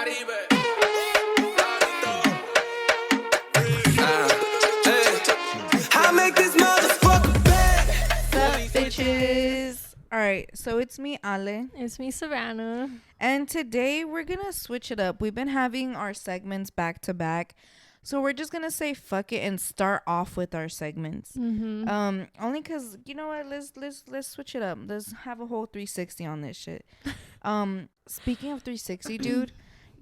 Caribe. I make this motherfucker bad. What's up, bitches? Alright, so it's me, Ale. It's me, Savannah. And today we're gonna switch it up. We've been having our segments back to back. So we're just gonna say fuck it and start off with our segments. Mm-hmm. Only cause you know what, let's switch it up. Let's have a whole 360 on this shit. Speaking of 360, dude,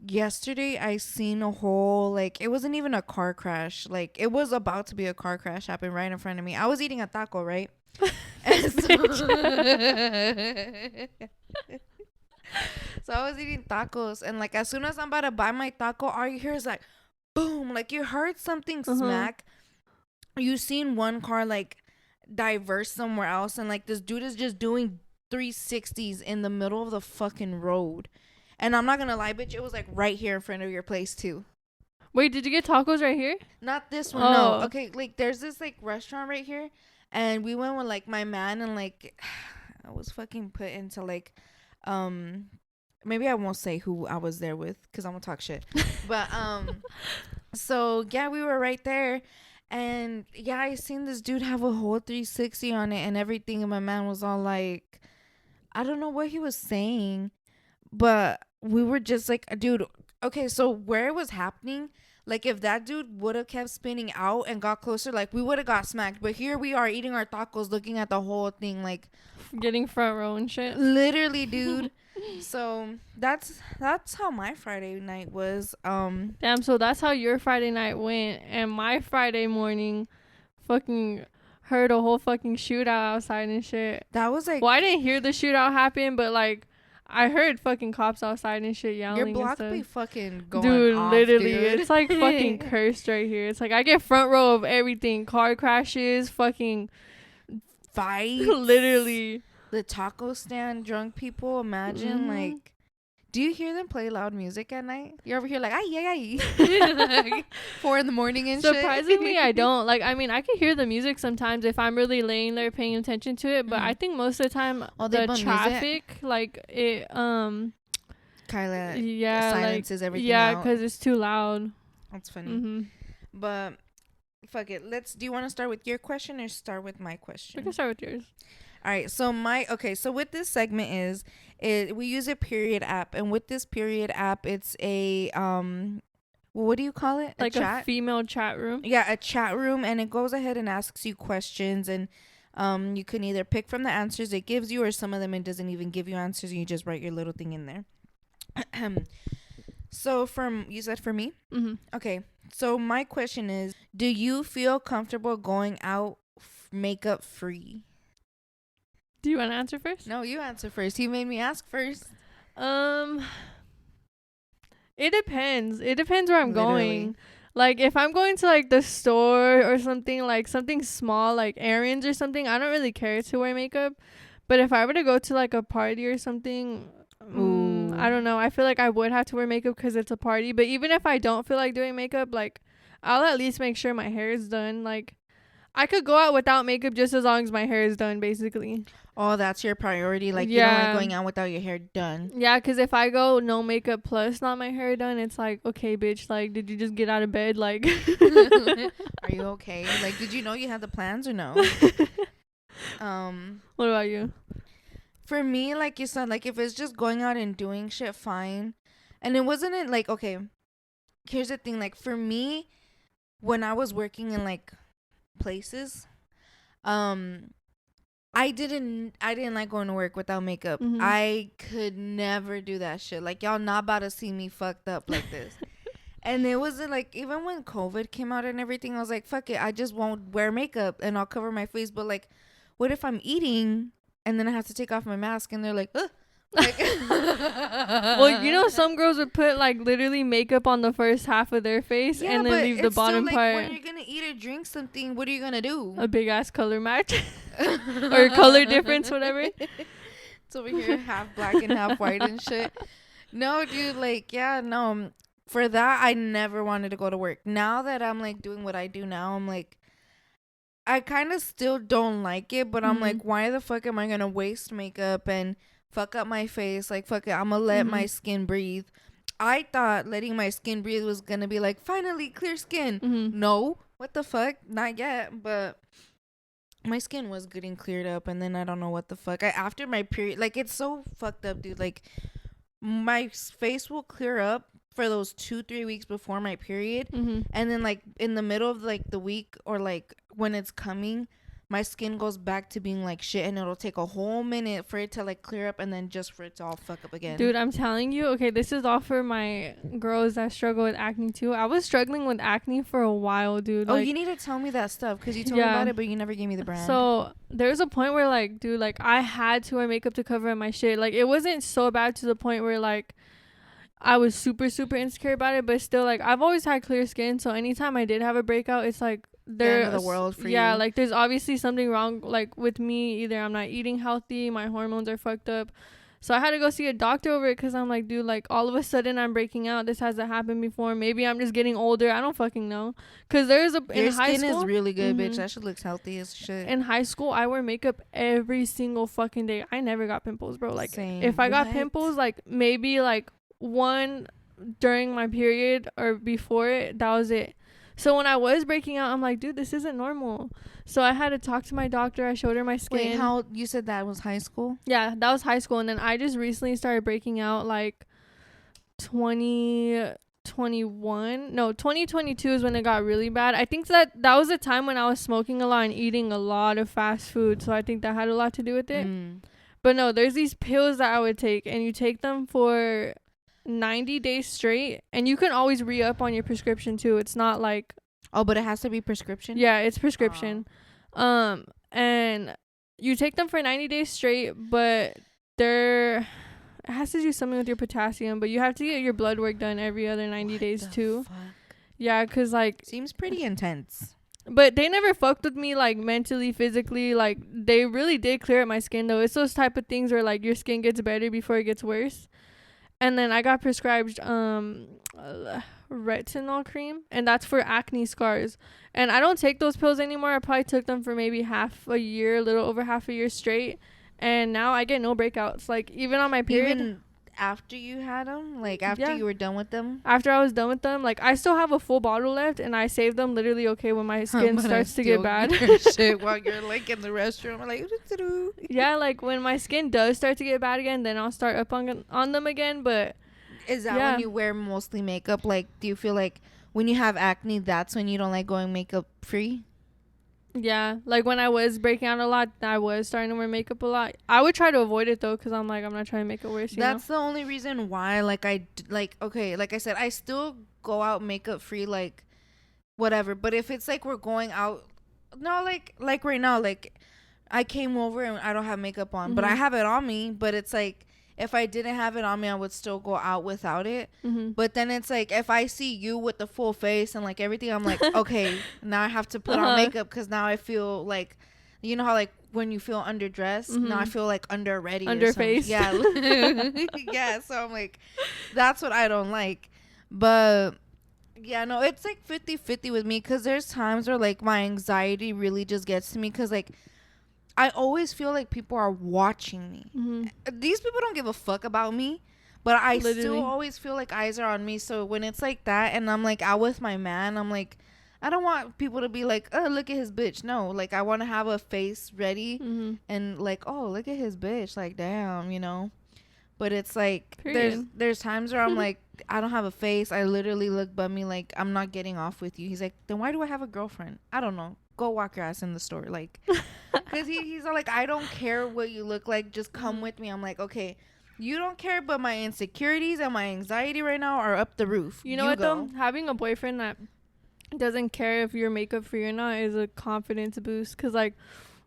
yesterday I seen a whole, like, it wasn't even a car crash. Like, it was about to be a car crash happen right in front of me. I was eating a taco, right? And so I was eating tacos, and like as soon as I'm about to buy my taco, all you hear is like boom, like you heard something smack. You seen one car like diverse somewhere else, and like this dude is just doing 360s in the middle of the fucking road. And I'm not gonna lie, bitch, it was like right here in front of your place too. Wait, did you get tacos right here? Not this one. Oh. No. Okay, like there's this like restaurant right here, and we went with like my man, and like I was fucking put into like maybe I won't say who I was there with because I'm gonna talk shit. But so yeah, we were right there, and yeah, I seen this dude have a whole 360 on it and everything, and my man was all like, I don't know what he was saying, but we were just like, dude, okay, so where it was happening, like if that dude would have kept spinning out and got closer, like we would have got smacked. But here we are eating our tacos, looking at the whole thing, like Getting front row and shit. literally, dude. So that's how my Friday night was. Damn, so that's how your Friday night went. And my Friday morning fucking heard a whole fucking shootout outside and shit. That was like, Well, I didn't hear the shootout happen, but like I heard fucking cops outside and shit yelling. your and block stuff. be fucking going Dude, off, literally, dude. it's like fucking cursed right here. It's like I get front row of everything. Car crashes, fucking fights. literally. The taco stand, drunk people. Imagine, like, do you hear them play loud music at night? You're over here like, ay. 4 a.m. and shit. Surprisingly, I don't. Like, I mean, I can hear the music sometimes if I'm really laying there paying attention to it. But I think most of the time, they the bump traffic, like, it, Kyla yeah, silences like, everything yeah, out. because it's too loud. That's funny. But fuck it. Do you want to start with your question or start with my question? We can start with yours. All right. So so with this segment we use a period app, and with this period app, it's a what do you call it? Like a female chat room. Yeah, a chat room, and it goes ahead and asks you questions, and you can either pick from the answers it gives you, or some of them it doesn't even give you answers, and you just write your little thing in there. So you said for me? Okay. So my question is, do you feel comfortable going out makeup free? Do you want to answer first? No, you answer first. You made me ask first. It depends. It depends where I'm Literally. going. Like, if I'm going to, like, the store or something, like, something small, like errands or something, I don't really care to wear makeup. But if I were to go to, like, a party or something, I don't know. I feel like I would have to wear makeup because it's a party. But even if I don't feel like doing makeup, like, I'll at least make sure my hair is done. Like, I could go out without makeup just as long as my hair is done, basically. Oh, that's your priority. Like, you don't like going out without your hair done. Yeah, because if I go no makeup plus not my hair done, it's like, okay, bitch, like, did you just get out of bed? Like, are you okay? Like, did you know you had the plans or no? What about you? For me, like you said, like, if it's just going out and doing shit, fine. And it wasn't like, okay, here's the thing. Like, for me, when I was working in, like, places, I didn't like going to work without makeup. I could never do that shit. Like, y'all not about to see me fucked up like this. And it wasn't like, even when COVID came out and everything, I was like, fuck it, I just won't wear makeup and I'll cover my face. But like, what if I'm eating and then I have to take off my mask and they're like, ugh. Like, well, you know, some girls would put like literally makeup on the first half of their face and then leave the bottom still, like, part. when you're gonna eat or drink something, what are you gonna do? A big ass color match or color difference, whatever. It's over here half black and half white and shit. No, dude, like, yeah, no. For that, I never wanted to go to work. Now that I'm like doing what I do now, I'm like, I kind of still don't like it, but I'm like, why the fuck am I gonna waste makeup and fuck up my face? Like, fuck it, I'm gonna let my skin breathe. I thought letting my skin breathe was gonna be like, finally clear skin. Mm-hmm. No, what the fuck? Not yet. But my skin was getting cleared up, and then I don't know what the fuck. After my period, like, it's so fucked up, dude. Like, my face will clear up for those 2-3 weeks before my period, Mm-hmm. and then like in the middle of like the week, or like when it's coming, my skin goes back to being like shit, and it'll take a whole minute for it to like clear up, and then just for it to all fuck up again. Dude, I'm telling you, okay, this is all for my girls that struggle with acne too. I was struggling with acne for a while, dude. Oh, like, you need to tell me that stuff, because you told me Yeah. about it, but you never gave me the brand. So there's a point where like, dude, like I had to wear makeup to cover up my shit. Like it wasn't so bad to the point where like I was super insecure about it, but still, like, I've always had clear skin, so anytime I did have a breakout, it's like The end of the world for you. like there's obviously something wrong, like with me. Either I'm not eating healthy, my hormones are fucked up. So I had to go see a doctor over it, because I'm like, dude, like all of a sudden I'm breaking out. This hasn't happened before. Maybe I'm just getting older. I don't fucking know. Because there's Your in high skin school, is really good, bitch. Mhm. That shit looks healthy as shit. In high school, I wear makeup every single fucking day. I never got pimples, bro. Like Same. if I got What? pimples, like maybe like one during my period or before it, that was it. So when I was breaking out, I'm like, dude, this isn't normal. So I had to talk to my doctor. I showed her my skin. Wait, how you said that was high school? Yeah, that was high school. And then I just recently started breaking out like 2022 is when it got really bad. I think that was the time when I was smoking a lot and eating a lot of fast food. So I think that had a lot to do with it. But no, there's these pills that I would take, and you take them for 90 days straight, and you can always re-up on your prescription too. It's not like, Oh, but it has to be prescription? yeah, it's prescription. And you take them for 90 days straight, but it has to do something with your potassium, but you have to get your blood work done every other 90 days too. Fuck? Yeah, cuz like, Seems pretty intense. but they never fucked with me like mentally, physically. Like they really did clear up my skin though. It's those type of things where like your skin gets better before it gets worse. And then I got prescribed retinol cream, and that's for acne scars. And I don't take those pills anymore. I probably took them for maybe half a year, a little over half a year straight. And now I get no breakouts. Like even on my period. Even after you had them? Like after Yeah. you were done with them? After I was done with them, like I still have a full bottle left, and I saved them literally when my skin starts to get bad. Shit, while you're like in the restroom, I'm like, Yeah, like when my skin does start to get bad again, then I'll start up on them again. But is that Yeah. when you wear mostly makeup? Like, do you feel like when you have acne, that's when you don't like going makeup free? yeah, like when I was breaking out a lot, I was starting to wear makeup a lot. I would try to avoid it though, because I'm like, I'm not trying to make it worse. That's the only reason why. Like okay, like I said, I still go out makeup free, like whatever. But if it's like we're going out, no, like right now, like I came over and I don't have makeup on, but I Mhm. have it on me. But it's like if I didn't have it on me, I would still go out without it. Mm-hmm. But then it's like if I see you with the full face and like everything, I'm like, okay, now I have to put on makeup, because now I feel like, you know how like when you feel underdressed, now I Mhm. feel like under ready, Underface. Yeah, yeah. So I'm like, that's what I don't like. But yeah, no, it's like 50-50 with me, because there's times where like my anxiety really just gets to me, because like I always feel like people are watching me. Mm-hmm. These people don't give a fuck about me, but I Literally. still always feel like eyes are on me. So when it's like that, and I'm like out with my man, I'm like, I don't want people to be like, oh, look at his bitch. No, like I want to have a face ready Mm-hmm. and like, oh, look at his bitch. Like, damn, you know. But it's like Period. there's times where I'm like, I don't have a face. I literally look bummy, like I'm not getting off with you. He's like, then why do I have a girlfriend? I don't know. Go walk your ass in the store, like, because he's like, I don't care what you look like, just come with me. I'm like, okay, you don't care, but my insecurities and my anxiety right now are up the roof. You know what though? Having a boyfriend that doesn't care if you're makeup free or not is a confidence boost. Cause like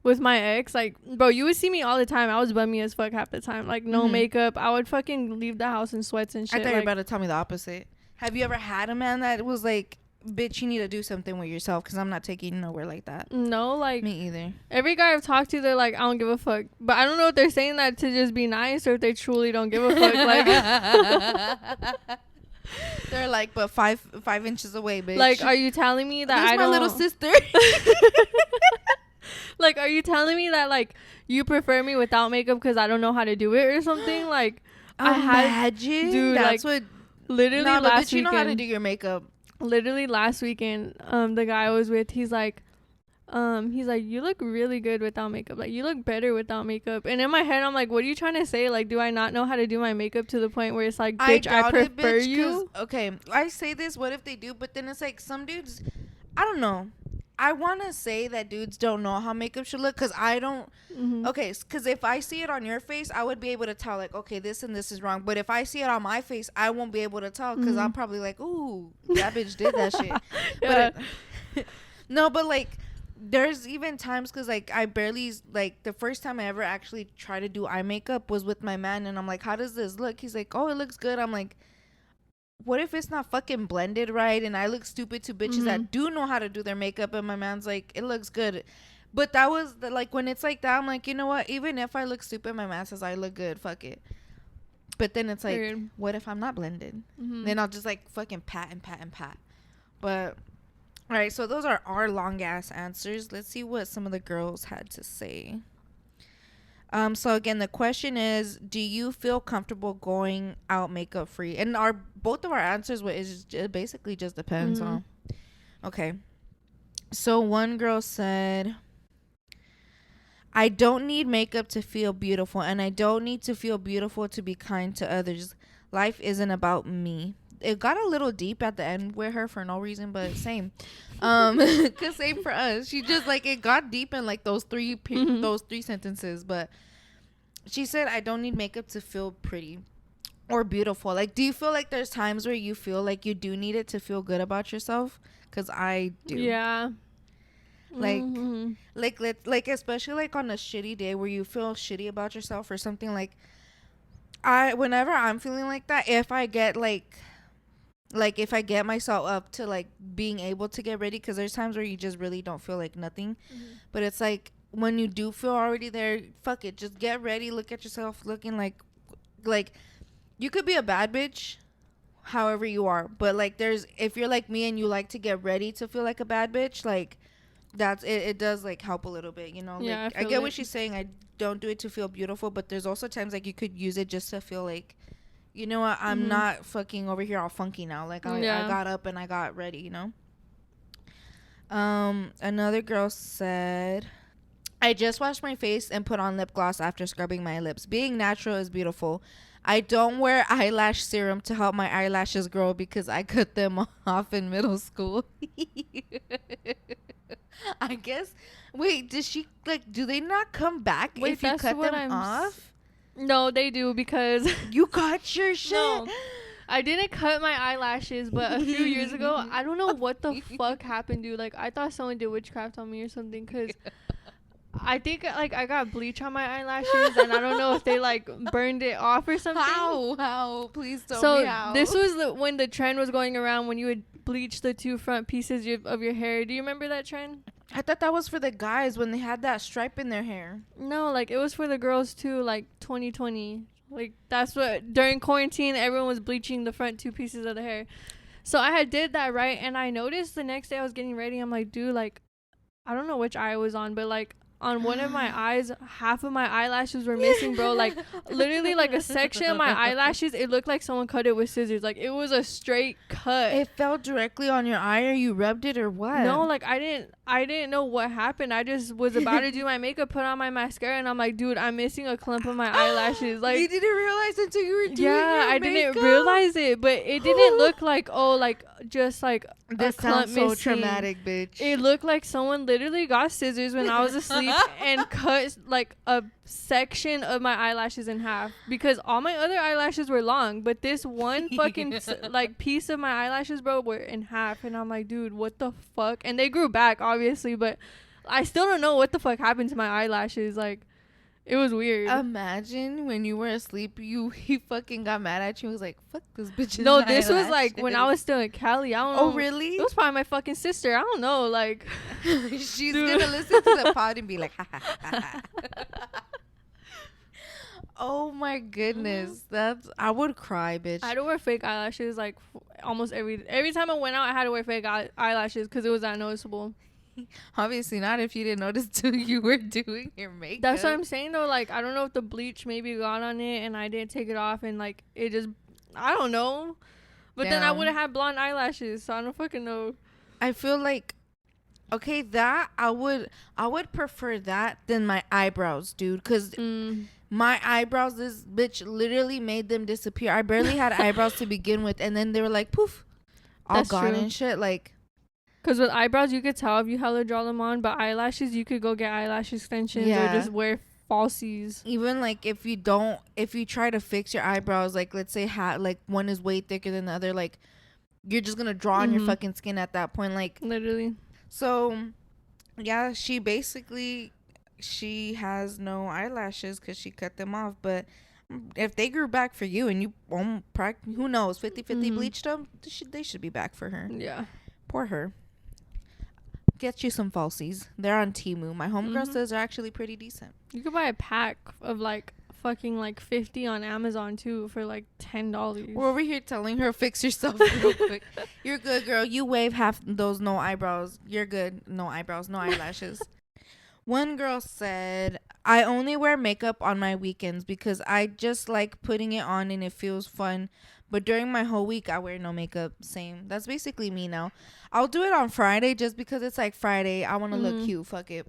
with my ex, like bro, you would see me all the time. I was bummy as fuck half the time. Like no makeup. I would fucking leave the house in sweats and shit. I thought you were about to tell me the opposite. Have you ever had a man that was like, bitch, you need to do something with yourself, because I'm not taking you nowhere like that? No, like Me either. every guy I've talked to, they're like, I don't give a fuck. But I don't know if they're saying that to just be nice or if they truly don't give a fuck. Like, They're like, but five inches away, bitch. like, are you telling me that There's I my don't? little sister. Like, are you telling me that like you prefer me without makeup because I don't know how to do it or something? Like, Imagine, dude, that's like, what literally No, but last bitch, you know how to weekend. do your makeup. Literally last weekend, the guy I was with, he's like, you look really good without makeup. Like, you look better without makeup. And in my head, I'm like, what are you trying to say? Like, do I not know how to do my makeup to the point where it's like, bitch, I prefer you? Okay, I say this, what if they do? But then it's like some dudes, I don't know. I want to say that dudes don't know how makeup should look because I don't. Mm-hmm. Okay, because if I see it on your face, I would be able to tell, like, okay, this and this is wrong. But if I see it on my face, I won't be able to tell because I'm probably like, ooh, that bitch did that shit. Yeah. But no, but like, there's even times because like I barely like the first time I ever actually tried to do eye makeup was with my man, and I'm like, how does this look? He's like, oh, it looks good. I'm like, what if it's not fucking blended right and I look stupid to bitches that do know how to do their makeup, and my man's like, it looks good. But that was like when it's like that, I'm like, you know what, even if I look stupid, my man says I look good, fuck it. But then it's like, Weird. what if I'm not blended? Then I'll just like fucking pat and pat and pat. But all right, so those are our long ass answers. Let's see what some of the girls had to say. So again, the question is, do you feel comfortable going out makeup free? And both of our answers it basically just depends on. Okay. So one girl said, I don't need makeup to feel beautiful, and I don't need to feel beautiful to be kind to others. Life isn't about me. It got a little deep at the end with her for no reason, but same. Cause same for us. She just like, it got deep in like those three sentences. But she said, I don't need makeup to feel pretty or beautiful. Like, do you feel like there's times where you feel like you do need it to feel good about yourself? Cause I do. Yeah. Like, like especially like on a shitty day where you feel shitty about yourself or something. Like, whenever I'm feeling like that, if I get if I get myself up to like being able to get ready, because there's times where you just really don't feel like nothing, but it's like when you do feel already there, fuck it, just get ready, look at yourself looking like you could be a bad bitch however you are, but like if you're like me and you like to get ready to feel like a bad bitch, like that's it does like help a little bit, you know. Yeah, like I get what she's saying. I don't do it to feel beautiful, but there's also times like you could use it just to feel like, you know what, I'm not fucking over here all funky now. Like I got up and I got ready, you know. Another girl said, I just washed my face and put on lip gloss after scrubbing my lips. Being natural is beautiful. I don't wear eyelash serum to help my eyelashes grow because I cut them off in middle school. I guess. Wait, does she like? Do they not come back if you cut them off? No, they do, because you got your shit. No, I didn't cut my eyelashes, but a few years ago, I don't know what the fuck happened, dude. Like, I thought someone did witchcraft on me or something, because I think like I got bleach on my eyelashes, and I don't know if they like burned it off or something. How? Please tell me how. This was when the trend was going around when you would bleach the two front pieces of your hair. Do you remember that trend? I thought that was for the guys when they had that stripe in their hair. No, like it was for the girls too, like 2020. Like that's what, during quarantine, everyone was bleaching the front two pieces of the hair. So I had did that, right? And I noticed the next day I was getting ready, I'm like, dude, like, I don't know which eye I was on, but like on one of my eyes, half of my eyelashes were missing, bro. Like literally like a section of my eyelashes, it looked like someone cut it with scissors. Like it was a straight cut. It fell directly on your eye, or you rubbed it, or what? No, like I didn't know what happened. I just was about to do my makeup, put on my mascara, and I'm like, dude, I'm missing a clump of my eyelashes. Like, you didn't realize until you were doing your I makeup? didn't realize it, but it didn't look like, oh, like just like this a clump sounds so missing. traumatic, bitch. It looked like someone literally got scissors when I was asleep and cut like a section of my eyelashes in half, because all my other eyelashes were long, but this one fucking like piece of my eyelashes, bro, were in half. And I'm like, dude, what the fuck? And they grew back, obviously, but I still don't know what the fuck happened to my eyelashes. Like, it was weird. Imagine when you were asleep, he fucking got mad at you. He was like, fuck this bitch. No, this was like when I was still in Cali. I don't know. Oh, really? It was probably my fucking sister. I don't know. Like, she's gonna listen to the pod and be like, ha, ha, ha, ha. Oh my goodness. I would cry, bitch. I had to wear fake eyelashes like almost every time I went out. I had to wear fake eyelashes because it was that noticeable. Obviously not if you didn't notice till you were doing your makeup. That's what I'm saying though. Like, I don't know if the bleach maybe got on it and I didn't take it off, and like it just, I don't know. But then I would have had blonde eyelashes, so I don't fucking know. I feel like, okay, that I would prefer that than my eyebrows, dude, because my eyebrows, this bitch literally made them disappear. I barely had eyebrows to begin with, and then they were like poof, all That's gone true. and shit. Like, because with eyebrows you could tell if you hella draw them on, but eyelashes you could go get eyelash extensions or just wear falsies. Even like if you try to fix your eyebrows, like let's say like one is way thicker than the other, like you're just gonna draw on your fucking skin at that point, like literally. So yeah, she has no eyelashes because she cut them off. But if they grew back for you and you who knows, 50-50 bleached them, they should be back for her. Yeah, poor her. Get you some falsies. They're on Temu. My homegirl says they're actually pretty decent. You could buy a pack of like fucking like 50 on Amazon too for like $10. We're over here telling her fix yourself real quick. You're good, girl. You wave half those no eyebrows. You're good. No eyebrows, no eyelashes. One girl said, I only wear makeup on my weekends because I just like putting it on and it feels fun. But during my whole week, I wear no makeup. Same. That's basically me now. I'll do it on Friday just because it's like Friday. I want to look cute. Fuck it.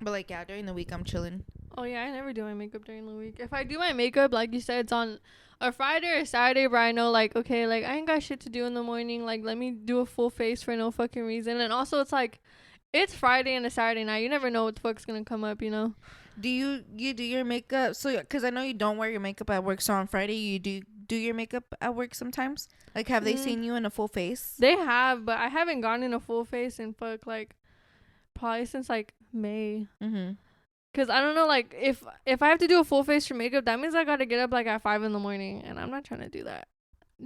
But like, yeah, during the week, I'm chilling. Oh, yeah. I never do my makeup during the week. If I do my makeup, like you said, it's on a Friday or a Saturday where I know, like, okay, like, I ain't got shit to do in the morning. Like, let me do a full face for no fucking reason. And also, it's like, it's Friday and a Saturday night. You never know what the fuck's going to come up, you know? Do you do your makeup? So, because I know you don't wear your makeup at work. So, on Friday, you do your makeup at work sometimes? Like, have they seen you in a full face? They have, but I haven't gone in a full face in like probably since like May. Cause I don't know, like if I have to do a full face for makeup, that means I gotta get up like at 5 a.m, and I'm not trying to do that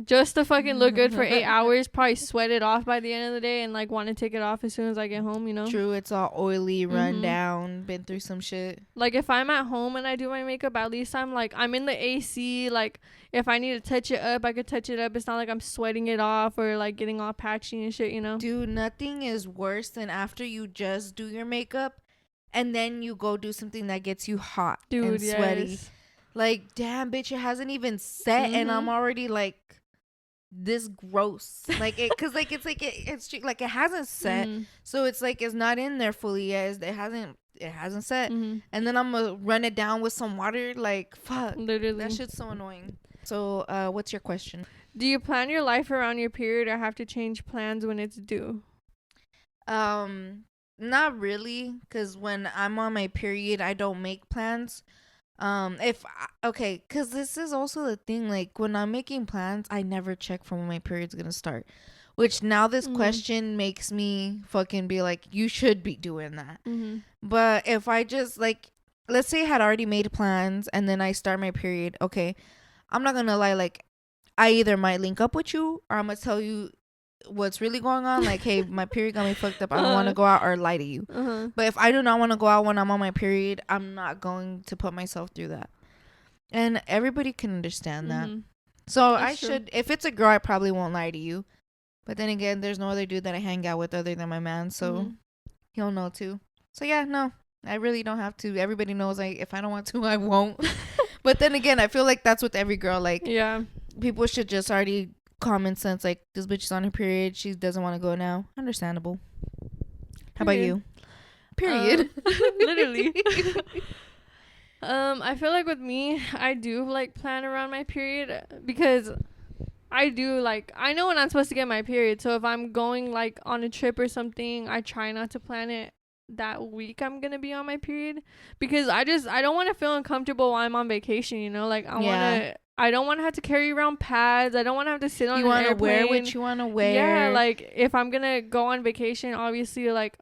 just to fucking look good for 8 hours. Probably sweat it off by the end of the day and like want to take it off as soon as I get home, you know? True, it's all oily, run down, been through some shit. Like if I'm at home and I do my makeup, at least I'm in the AC. Like if I need to touch it up, I could touch it up. It's not like I'm sweating it off or like getting all patchy and shit, you know? Dude, nothing is worse than after you just do your makeup and then you go do something that gets you hot and sweaty. Yes. Like, damn, bitch, it hasn't even set and I'm already like this gross. Like it, cause like it's like it's like it hasn't set, so it's like it's not in there fully yet. It hasn't set, and then I'm gonna run it down with some water. Like, fuck, literally, that shit's so annoying. So, what's your question? Do you plan your life around your period or have to change plans when it's due? Not really, cause when I'm on my period, I don't make plans. Cause this is also the thing, like when I'm making plans, I never check for when my period's gonna start, which now this question makes me fucking be like, you should be doing that. But if I just like, let's say I had already made plans and then I start my period, okay, I'm not gonna lie, like I either might link up with you or I'm gonna tell you what's really going on, like, hey, my period got me fucked up, I don't want to go out, or lie to you. But if I do not want to go out when I'm on my period, I'm not going to put myself through that, and everybody can understand that. So that's true. If it's a girl, I probably won't lie to you, but then again, there's no other dude that I hang out with other than my man, so he'll know too. So yeah, no, I really don't have to. Everybody knows, like, if I don't want to, I won't. But then again, I feel like that's with every girl, like, yeah, people should just already common sense, like, this bitch is on her period, she doesn't want to go now. Understandable. How about you? Period. Literally. I feel like with me, I do like plan around my period because I do, like, I know when I'm supposed to get my period. So if I'm going like on a trip or something, I try not to plan it that week I'm gonna be on my period, because I don't want to feel uncomfortable while I'm on vacation, you know? Like I don't want to have to carry around pads. I don't want to have to sit on an airplane. You want to wear what you want to wear. Yeah, like, if I'm going to go on vacation, obviously, like,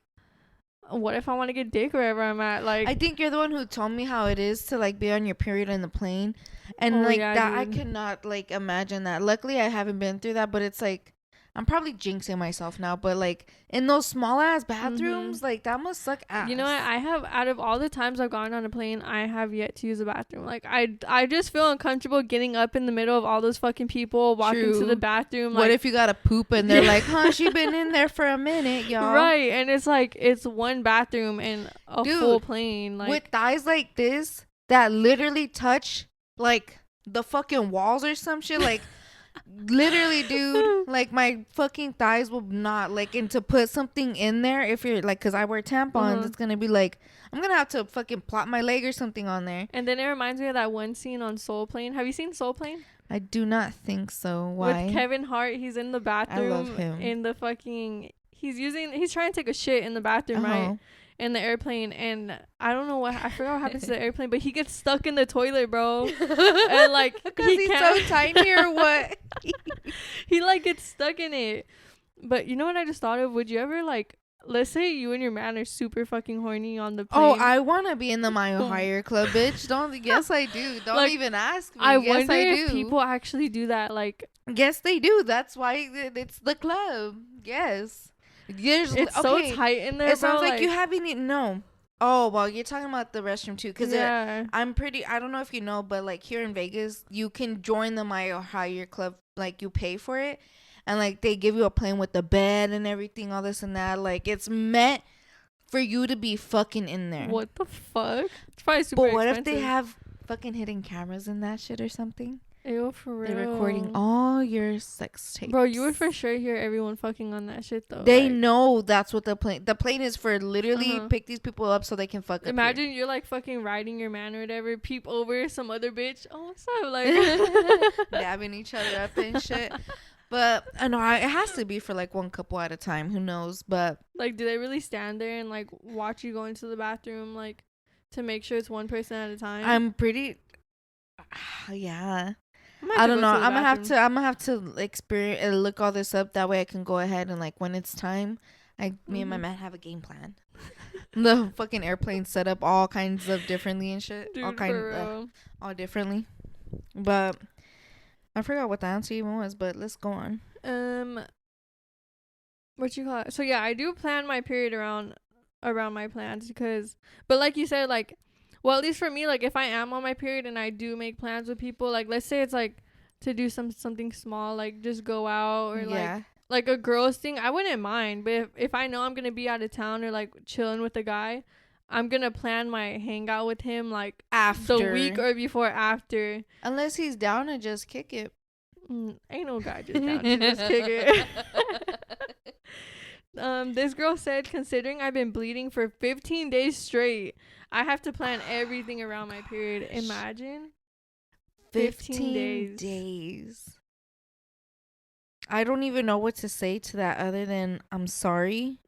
what if I want to get dick wherever I'm at? Like, I think you're the one who told me how it is to, like, be on your period in the plane. And, yeah, that, dude. I could not, like, imagine that. Luckily, I haven't been through that, but it's, like, I'm probably jinxing myself now, but like in those small ass bathrooms, like that must suck ass. You know what? I have, out of all the times I've gone on a plane, I have yet to use a bathroom. Like I just feel uncomfortable getting up in the middle of all those fucking people walking to the bathroom. What if you gotta poop and they're like, huh, she been in there for a minute, y'all. Right, and it's like it's one bathroom in a full plane. Like, with thighs like this that literally touch like the fucking walls or some shit, like. Literally, dude, like my fucking thighs will not like, and to put something in there, if you're like, because I wear tampons, it's gonna be like, I'm gonna have to fucking plop my leg or something on there. And then it reminds me of that one scene on Soul Plane. Have you seen Soul Plane? I do not think so. Why? With Kevin Hart, he's in the bathroom. I love him. In the fucking, he's trying to take a shit in the bathroom, right? In the airplane, and I don't know I forgot what happens to the airplane, but he gets stuck in the toilet, bro. And like, because he's so tiny or what? He like gets stuck in it. But you know what I just thought of? Would you ever like, let's say you and your man are super fucking horny on the plane. Oh, I want to be in the Mile Higher Club, bitch. Yes, I do. Don't like, even ask me. I yes, wonder I if do. people actually do that. Like, yes, they do. That's why it's the club. Yes. It's so tight in there. It sounds like you haven't eaten. No. Oh, well, you're talking about the restroom too. Because I don't know if you know, but like here in Vegas, you can join the Mile Higher Club. Like you pay for it. And like they give you a plane with the bed and everything, all this and that. Like it's meant for you to be fucking in there. What the fuck? It's probably super expensive. But what if they have fucking hidden cameras in that shit or something? Ew, for real. They're recording all your sex tapes. Bro, you would for sure hear everyone fucking on that shit though. They know that's what the plane is for. Literally pick these people up so they can fuck up. Imagine you're like fucking riding your man or whatever, peep over some other bitch. Oh, what's up? Like dabbing each other up and shit. But I know it has to be for like one couple at a time. Who knows? But like, do they really stand there and like watch you go into the bathroom, like to make sure it's one person at a time? I'm pretty. Yeah. I don't know. I'm gonna have to experience look all this up. That way I can go ahead and like when it's time, me and my man have a game plan. The fucking airplane set up all kinds of differently and shit. Dude, all differently. But I forgot what the answer even was. But let's go on. What you call it? So yeah, I do plan my period around my plans but like you said, like. Well, at least for me, like, if I am on my period and I do make plans with people, like, let's say it's, like, to do something small, like, just go out or, like a girls thing, I wouldn't mind. But if I know I'm going to be out of town or, like, chilling with a guy, I'm going to plan my hangout with him, like, after. The week or before after. Unless he's down to just kick it. Ain't no guy just down to just kick it. This girl said, considering I've been bleeding for 15 days straight, I have to plan everything around my period. Imagine 15 days. I don't even know what to say to that other than I'm sorry.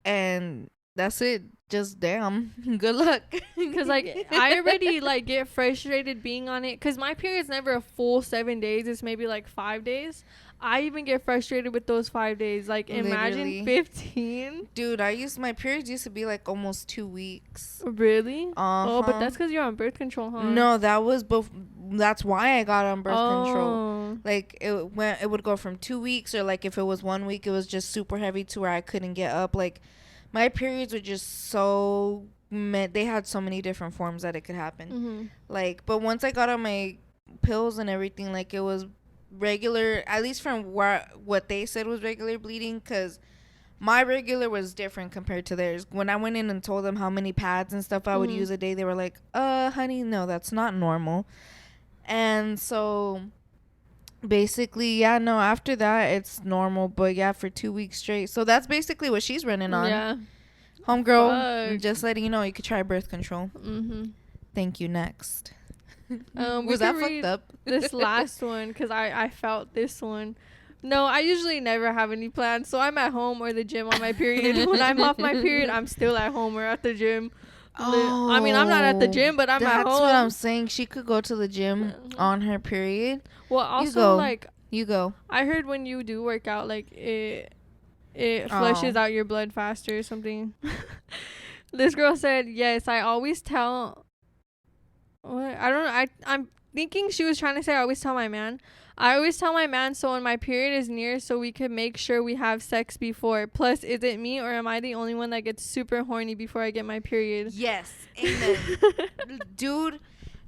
And that's it. Just damn. Good luck. Because like I already like get frustrated being on it. Because my period's never a full 7 days. It's maybe like 5 days. I even get frustrated with those 5 days. Like, imagine 15. Dude, my periods used to be like almost 2 weeks. Really? Oh, but that's because you're on birth control, huh? No, that's why I got on birth control. Like, it would go from 2 weeks, or like if it was 1 week, it was just super heavy to where I couldn't get up. Like, my periods were just so they had so many different forms that it could happen. Like, but once I got on my pills and everything, like, it was regular, at least from what they said was regular bleeding, because my regular was different compared to theirs. When I went in and told them how many pads and stuff I would use a day, they were like, honey, no, that's not normal. And so basically, after that it's normal, but for 2 weeks straight. So that's basically what she's running on. Homegirl, just letting you know, you could try birth control. Thank you. Next. Was that fucked up? This last one, because I felt this one. No, I usually never have any plans, so I'm at home or the gym on my period. When I'm off my period, I'm still at home or at the gym. I mean, I'm not at the gym, but I'm at home. That's what I'm saying. She could go to the gym on her period. Well, also, you go. I heard when you do work out, like, it flushes out your blood faster or something. This girl said, yes, I always tell... What? I don't know. I'm thinking she was trying to say I always tell my man. I always tell my man so when my period is near, so we could make sure we have sex before. Plus, is it me or am I the only one that gets super horny before I get my period? Yes. Amen. Dude,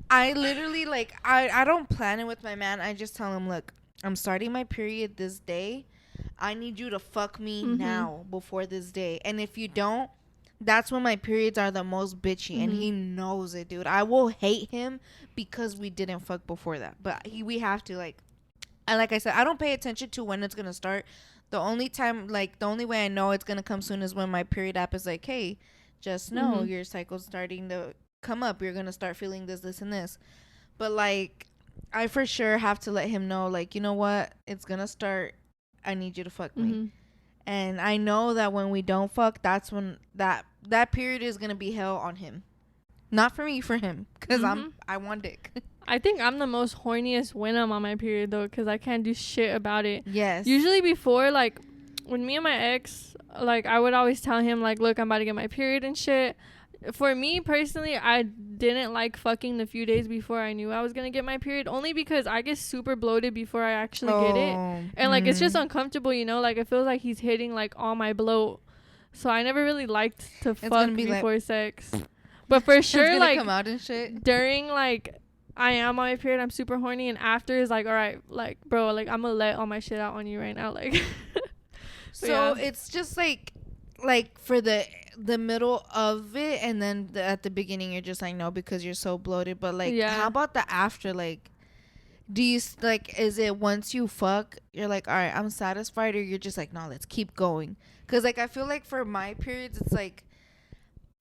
I literally, like, I don't plan it with my man. I just tell him, look, I'm starting my period this day. I need you to fuck me now before this day. And if you don't, that's when my periods are the most bitchy, and he knows it, dude. I will hate him because we didn't fuck before that, but we have to, like, and like I said, I don't pay attention to when it's gonna start. The only time, like, the only way I know it's gonna come soon is when my period app is like, hey, just know your cycle's starting to come up. You're gonna start feeling this, and this. But, like, I for sure have to let him know, like, you know what? It's gonna start. I need you to fuck me. And I know that when we don't fuck, that's when that period is gonna be hell on him. Not for me, for him, because I want dick. I think I'm the most horniest when I'm on my period, though, because I can't do shit about it. Yes. Usually before, like, when me and my ex, like, I would always tell him, like, look, I'm about to get my period and shit. For me personally, I didn't like fucking the few days before I knew I was gonna get my period, only because I get super bloated before I actually get it, and like it's just uncomfortable, you know, like it feels like he's hitting like all my bloat, so I never really liked to fuck before sex. But for sure, like, come out and shit. During, like, I am on my period, I'm super horny, and after is like, all right, like, bro, like, I'm gonna let all my shit out on you right now, like. So it's just like for the middle of it, and then at the beginning you're just like, no, because you're so bloated. But, like, how about the after? Like, do you, like, is it once you fuck you're like, all right, I'm satisfied, or you're just like, no, let's keep going? Because, like, I feel like for my periods it's like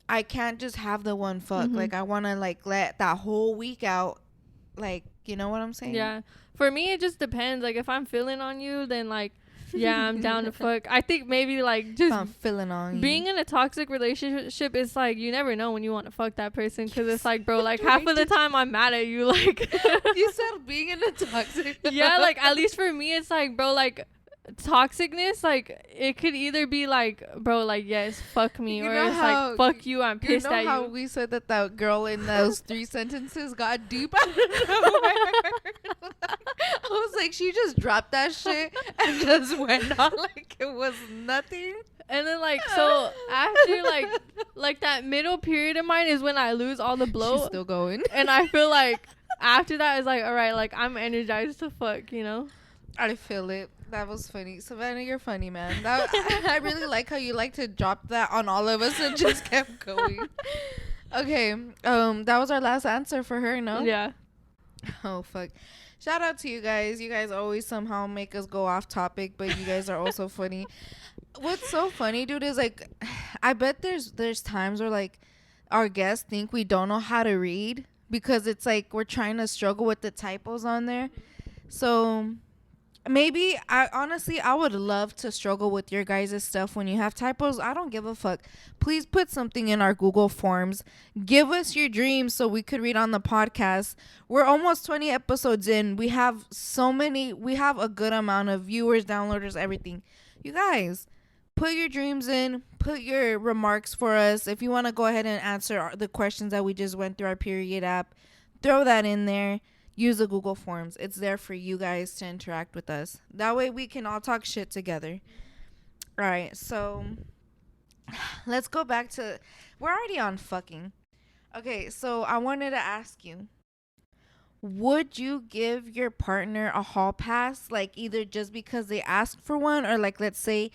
I can't just have the one fuck. Like, I want to, like, let that whole week out, like, you know what I'm saying? Yeah, for me it just depends. Like, if I'm feeling on you, then, like, yeah, I'm down to fuck. I think maybe, like, just I'm feeling on being in a toxic relationship, it's like you never know when you want to fuck that person, because it's like, bro, like, half of the time I'm mad at you, like. You said being in a toxic. Yeah, like, at least for me it's like, bro, like, toxicness, like, it could either be like, bro, like, yes, fuck me, or it's like, fuck you, I'm pissed at you. How we said that girl in those 3 sentences got deep out of nowhere? I was like, she just dropped that shit and just went on like it was nothing. And then, like, so after like that middle period of mine is when I lose all the bloat. She's still going. And I feel like after that is like, all right, like, I'm energized to fuck, you know? I feel it. That was funny. Savannah, you're funny, man. That I really like how you like to drop that on all of us and just kept going. Okay. That was our last answer for her, no? Yeah. Oh, fuck. Shout out to you guys. You guys always somehow make us go off topic, but you guys are also funny. What's so funny, dude, is, like, I bet there's times where, like, our guests think we don't know how to read, because it's like we're trying to struggle with the typos on there. So maybe I would love to struggle with your guys' stuff when you have typos. I don't give a fuck. Please put something in our Google Forms. Give us your dreams so we could read on the podcast. We're almost 20 episodes in. We have a good amount of viewers, downloaders, everything. You guys, put your dreams in. Put your remarks for us. If you want to go ahead and answer the questions that we just went through our period app, throw that in there. Use the Google Forms. It's there for you guys to interact with us. That way we can all talk shit together. All right, so let's go back to... We're already on fucking. Okay, so I wanted to ask you, would you give your partner a hall pass? Like, either just because they asked for one, or, like, let's say,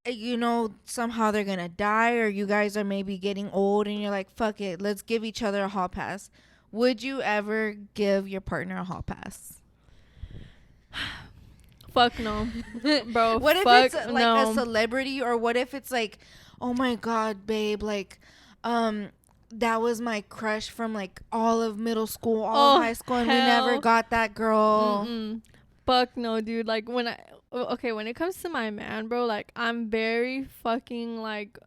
you know, somehow they're going to die, or you guys are maybe getting old and you're like, fuck it, let's give each other a hall pass. Would you ever give your partner a hall pass? Fuck no. Bro, what if fuck it's like no. a celebrity, or what if it's like, oh my god, babe, like, that was my crush from, like, all of middle school, all of high school, and we never got that girl. Fuck no, dude. Like, when it comes to my man, bro, like, I'm very fucking, like,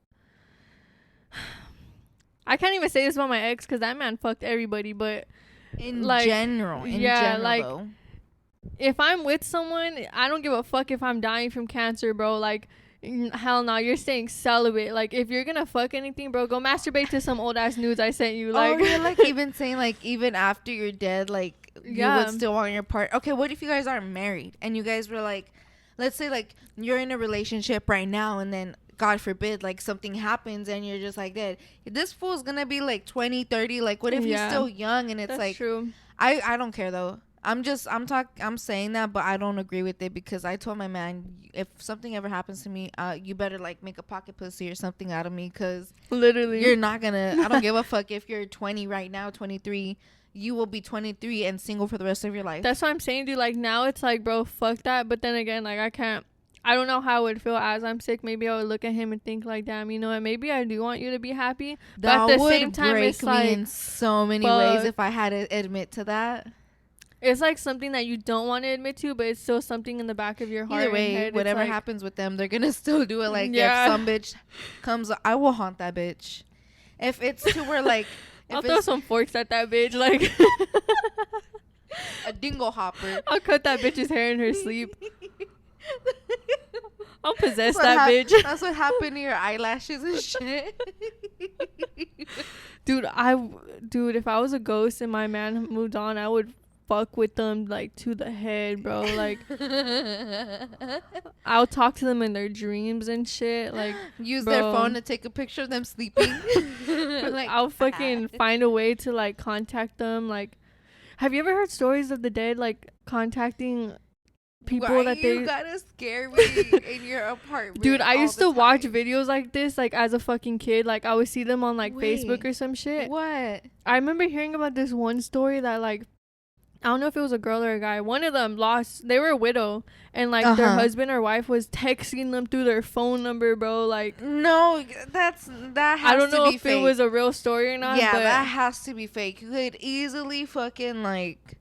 I can't even say this about my ex, because that man fucked everybody, but in like, general, like, though. If I'm with someone, I don't give a fuck if I'm dying from cancer, bro. Like, hell no, you're staying celibate. Like, if you're gonna fuck anything, bro, go masturbate to some old ass nudes I sent you. Like, you're like even saying, like, even after you're dead, like, you would still want your part. Okay, what if you guys aren't married and you guys were like, let's say, like, you're in a relationship right now, and then God forbid, like, something happens and you're just like, dead. This fool's gonna be like 20, 30. Like, what if he's still young? And it's that's like, true. I don't care though. I'm saying that, but I don't agree with it because I told my man, if something ever happens to me, you better like make a pocket pussy or something out of me, because Literally, you're not gonna. I don't give a fuck if you're 20 right now, 23. You will be 23 and single for the rest of your life. that's what I'm saying, dude. Like now it's like, bro, fuck that. But then again, like I don't know how I would feel as I'm sick. Maybe I would look at him and think like, damn, you know what? Maybe I do want you to be happy. That but at the would same time, break it's me like, in so many fuck. ways if I had to admit to that. It's like something that you don't want to admit to, but it's still something in the back of your heart. Either way, and head. whatever It's like, happens with them, they're gonna still do it. Like Yeah. if some bitch comes, I will haunt that bitch. If it's to where like, I'll throw some forks at that bitch. Like a dingle hopper. I'll cut that bitch's hair in her sleep. I'll possess That's what that bitch. That's what happened to your eyelashes and shit. Dude, if I was a ghost and my man moved on, I would fuck with them like to the head, bro. Like I'll talk to them in their dreams and shit. Like use bro, their phone to take a picture of them sleeping. like I'll fucking find a way to like contact them. Like, have you ever heard stories of the dead like contacting people Why that you they gotta scare me in your apartment? Dude, I all used the to watch time? videos like this, like as a fucking kid. Like I would see them on like Wait, Facebook or some shit. What? I remember hearing about this one story that like, I don't know if it was a girl or a guy. One of them they were a widow, and like their husband or wife was texting them through their phone number, bro. Like No, that has I don't to know be if fake. it was a real story or not. Yeah, but that has to be fake. You could easily fucking like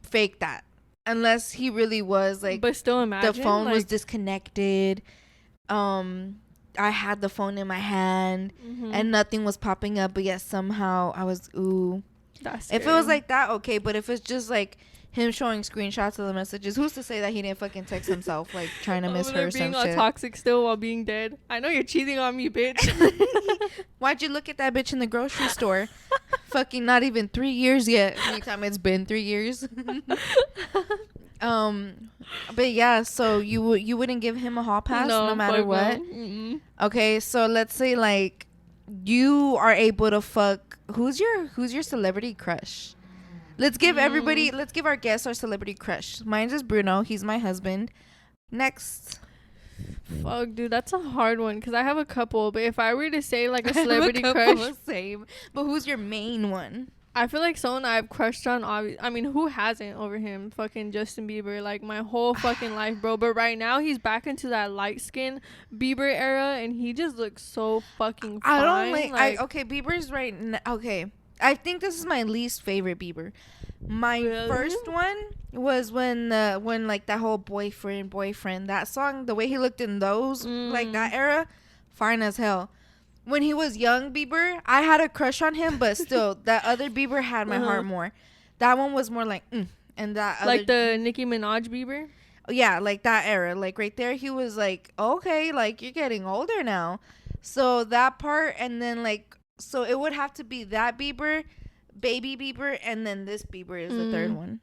fake that, unless he really was like. But still, imagine the phone like, was disconnected. I had the phone in my hand and nothing was popping up, but yet somehow I was That's if it was like that, okay, but if it's just like him showing screenshots of the messages, who's to say that he didn't fucking text himself like trying to miss her or some being all shit? toxic still while being dead. I know you're cheating on me, bitch. Why'd you look at that bitch in the grocery store? Fucking not even 3 years yet. Anytime it's been 3 years. But yeah, so you wouldn't give him a hall pass no matter what? No. Okay, so let's say like you are able to fuck who's your celebrity crush? Let's give our guests our celebrity crush. Mine's is Bruno. He's my husband. Next. Fuck, dude, that's a hard one because I have a couple. But if I were to say like a celebrity crush, same. But who's your main one? I feel like someone I've crushed on. I mean, who hasn't over him? Fucking Justin Bieber, like my whole fucking life, bro. But right now he's back into that light skin Bieber era, and he just looks so fucking fine. I don't like. Okay, Bieber's right. Okay, I think this is my least favorite Bieber. My first one was when like that whole boyfriend that song, the way he looked in those like that era, fine as hell. When he was young Bieber, I had a crush on him, but still that other Bieber had my heart more. That one was more like and that like the Nicki Minaj Bieber. Yeah, like that era, like right there he was like, okay, like you're getting older now. So that part, and then like, so it would have to be that Bieber, baby Bieber, and then this Bieber is the third one.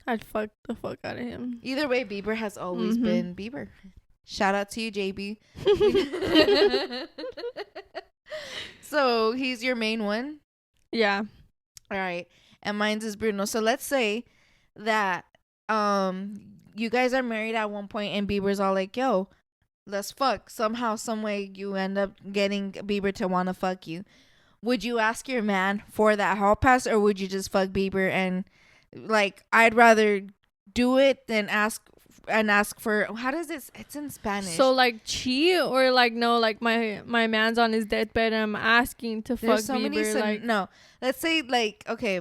I'd fuck the fuck out of him. Either way, Bieber has always been Bieber. Shout out to you, JB. So he's your main one? Yeah. All right. And mine's is Bruno. So let's say that you guys are married at one point and Bieber's all like, yo, let's fuck. Somehow, some way you end up getting Bieber to want to fuck you. Would you ask your man for that hall pass, or would you just fuck Bieber? And like, I'd rather do it than ask for, how does this, it's in Spanish. So like cheat, or like no, like my man's on his deathbed and I'm asking to fuck Bieber. Like no, let's say like, okay,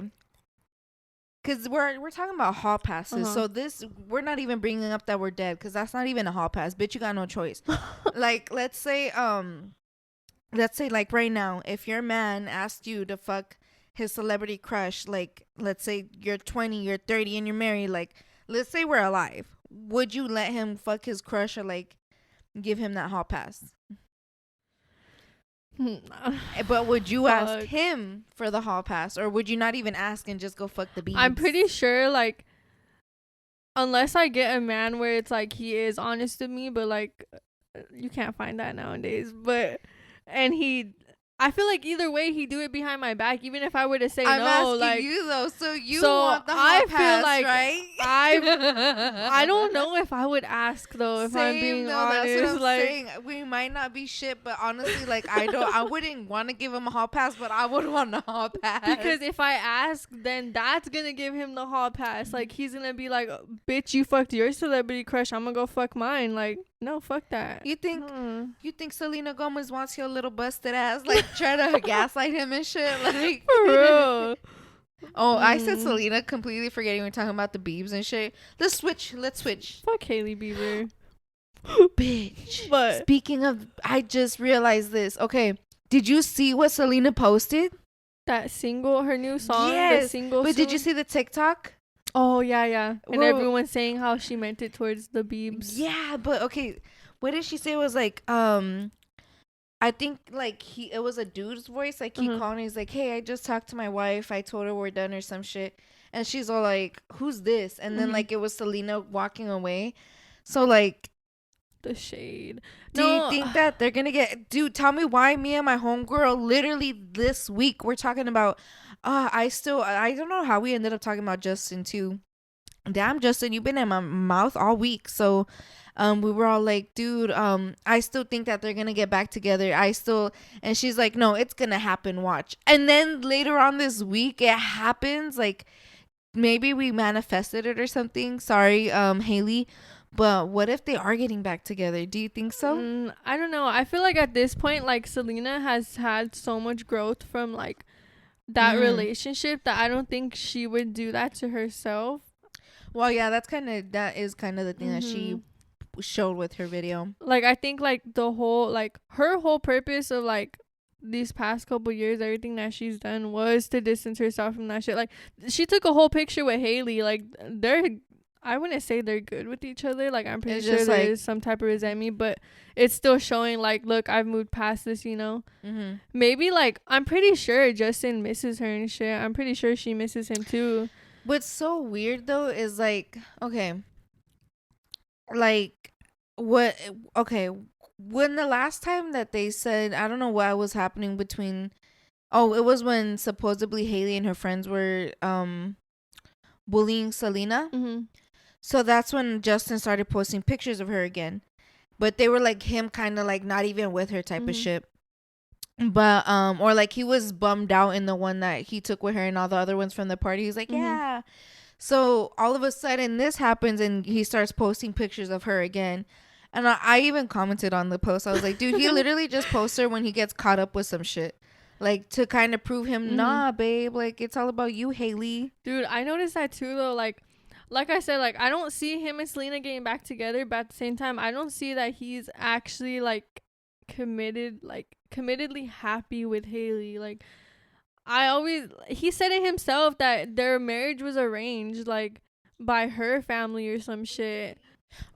because we're talking about hall passes. So this, we're not even bringing up that we're dead, because that's not even a hall pass, bitch. You got no choice. Like let's say like right now, if your man asked you to fuck his celebrity crush, like let's say you're 20, you're 30, and you're married, like let's say we're alive, would you let him fuck his crush, or like give him that hall pass? But would you ask him for the hall pass, or would you not even ask and just go fuck the bees? I'm pretty sure, like, unless I get a man where it's like he is honest to me, but like you can't find that nowadays. But and I feel like either way he do it behind my back, even if I were to say I'm no. asking Like, you though, so you so want the I hot feel pass, like right? I don't know if I would ask though. If I'm being honest, that's what I'm like saying. We might not be shit, but honestly, like I wouldn't want to give him a hall pass, but I would want a hall pass because if I ask, then that's gonna give him the hall pass. Like he's gonna be like, "Bitch, you fucked your celebrity crush. I'm gonna go fuck mine." Like, no, fuck that. you think Selena Gomez wants your little busted ass, like try to gaslight him and shit, like For real. Oh, I said Selena, completely forgetting we're talking about the Biebs and shit. Let's switch. Fuck Hailey Bieber. Bitch. But Speaking of, I just realized this. Okay, did you see what Selena posted? that single, her new song, the Yes, single. but did you song? see the TikTok? Oh yeah. And Well, everyone's saying how she meant it towards the Biebs. Yeah, but okay, what did she say? It was like, I think like it was a dude's voice. Like he called and he's like, "Hey, I just talked to my wife. I told her we're done or some shit." And she's all like, "Who's this?" And then like it was Selena walking away. So like, The shade. do you think that they're gonna get? Dude, tell me why me and my homegirl literally this week we're talking about. I don't know how we ended up talking about Justin too. Damn, Justin, you've been in my mouth all week. So we were all like, dude, I still think that they're gonna get back together. And she's like, no, it's gonna happen, watch. And then later on this week it happens. Like maybe we manifested it or something. Sorry, Hailey, but what if they are getting back together? Do you think so? I don't know. I feel like at this point, like Selena has had so much growth from like that relationship that I don't think she would do that to herself. Well, yeah, that is kind of the thing that she showed with her video. Like I think like the whole like her whole purpose of like these past couple years, everything that she's done was to distance herself from that shit. Like she took a whole picture with Hailey. Like I wouldn't say they're good with each other. Like I'm pretty sure there is some type of resentment, but it's still showing like, look, I've moved past this, you know. Maybe like I'm pretty sure Justin misses her and shit. I'm pretty sure she misses him too. What's so weird though is like, okay, like what? Okay, when the last time that they said, I don't know what was happening between. Oh, it was when supposedly Hailey and her friends were bullying Selena. So that's when Justin started posting pictures of her again, but they were like him kind of like not even with her type of shit. But or like he was bummed out in the one that he took with her and all the other ones from the party. He's like, yeah. So all of a sudden this happens and he starts posting pictures of her again. And I even commented on the post. I was like, dude, he literally just posts her when he gets caught up with some shit. Like to kind of prove him, nah, babe, like it's all about you, Hailey. Dude, I noticed that too though. Like I said, like I don't see him and Selena getting back together, but at the same time, I don't see that he's actually like committedly happy with Hailey. Like he said it himself that their marriage was arranged like by her family or some shit.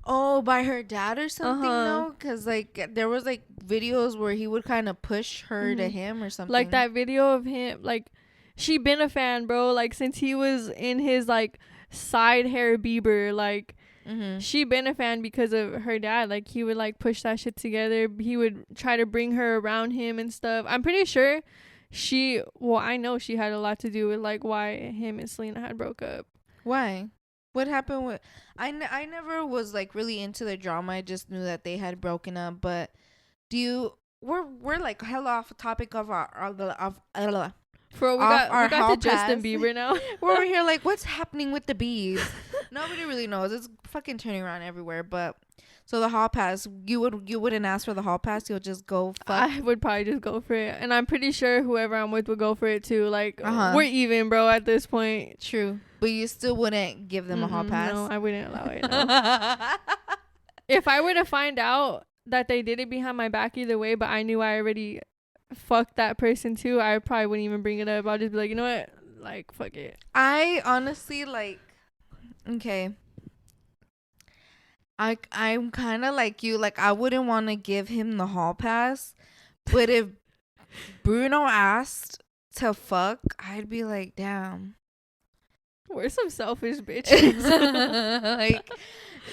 Oh, by her dad or something? No, because like there was like videos where he would kind of push her to him or something. Like that video of him, like she been a fan, bro. Like since he was in his like side hair Bieber, like she been a fan because of her dad. Like he would like push that shit together. He would try to bring her around him and stuff. I'm pretty sure I know she had a lot to do with like why him and Selena had broke up. Why? What happened with I never was like really into the drama. I just knew that they had broken up. But we're like hella off topic of We got to Justin Bieber now. We're over here like, what's happening with the bees? Nobody really knows. It's fucking turning around everywhere. But so the hall pass, you wouldn't ask for the hall pass. You'll just go fuck. I would probably just go for it, and I'm pretty sure whoever I'm with would go for it too. Like we're even, bro, at this point. True, but you still wouldn't give them a hall pass. No, I wouldn't allow it. No. If I were to find out that they did it behind my back either way, but I knew I already fucked that person too, I probably wouldn't even bring it up. I'll just be like, you know what, like fuck it. I honestly like, okay, I'm kind of like you. Like I wouldn't want to give him the hall pass, but if Bruno asked to fuck, I'd be like, damn, we're some selfish bitches. Like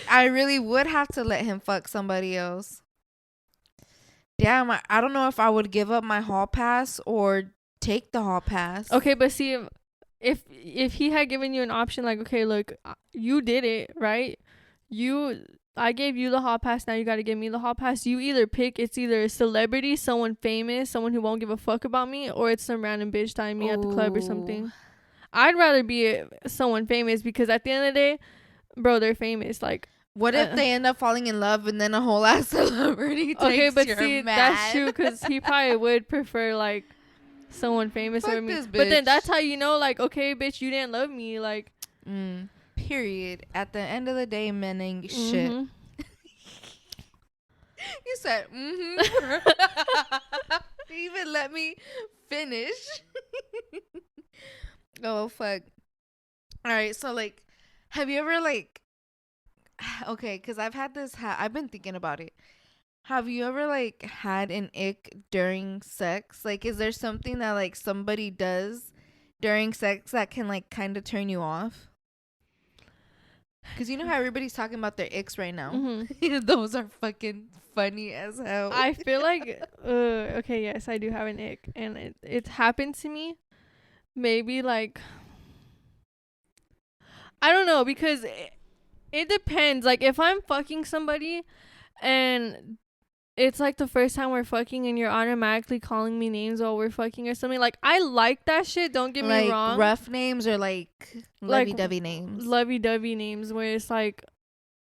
I really would have to let him fuck somebody else. damn, I don't know if I would give up my hall pass or take the hall pass. Okay, but see, if he had given you an option, like, okay, look, you did it, right? I gave you the hall pass, now you gotta give me the hall pass. You either pick, it's either a celebrity, someone famous, someone who won't give a fuck about me, or it's some random bitch tying me at the club or something. I'd rather be someone famous, because at the end of the day, bro, they're famous. Like, what if they end up falling in love and then a whole ass celebrity takes but your see, man? that's true, because he probably would prefer, like, someone famous Fuck over me. this But then bitch. that's how you know, like, okay, bitch, you didn't love me. Like, period. At the end of the day, men ain't shit. mm-hmm. You said, You even let me finish. Oh, fuck. All right, so, like, have you ever, like, okay, because I've had this, I've been thinking about it. Have you ever, like, had an ick during sex? Like, is there something that, like, somebody does during sex that can, like, kind of turn you off? Because you know how everybody's talking about their icks right now? Mm-hmm. Those are fucking funny as hell. I feel like, okay, yes, I do have an ick. And it happened to me. Maybe, like, I don't know, because it depends. Like, if I'm fucking somebody and it's like the first time we're fucking and you're automatically calling me names while we're fucking or something, like, I like that shit, don't get me wrong. Rough names or like lovey-dovey names? Lovey-dovey names where it's like,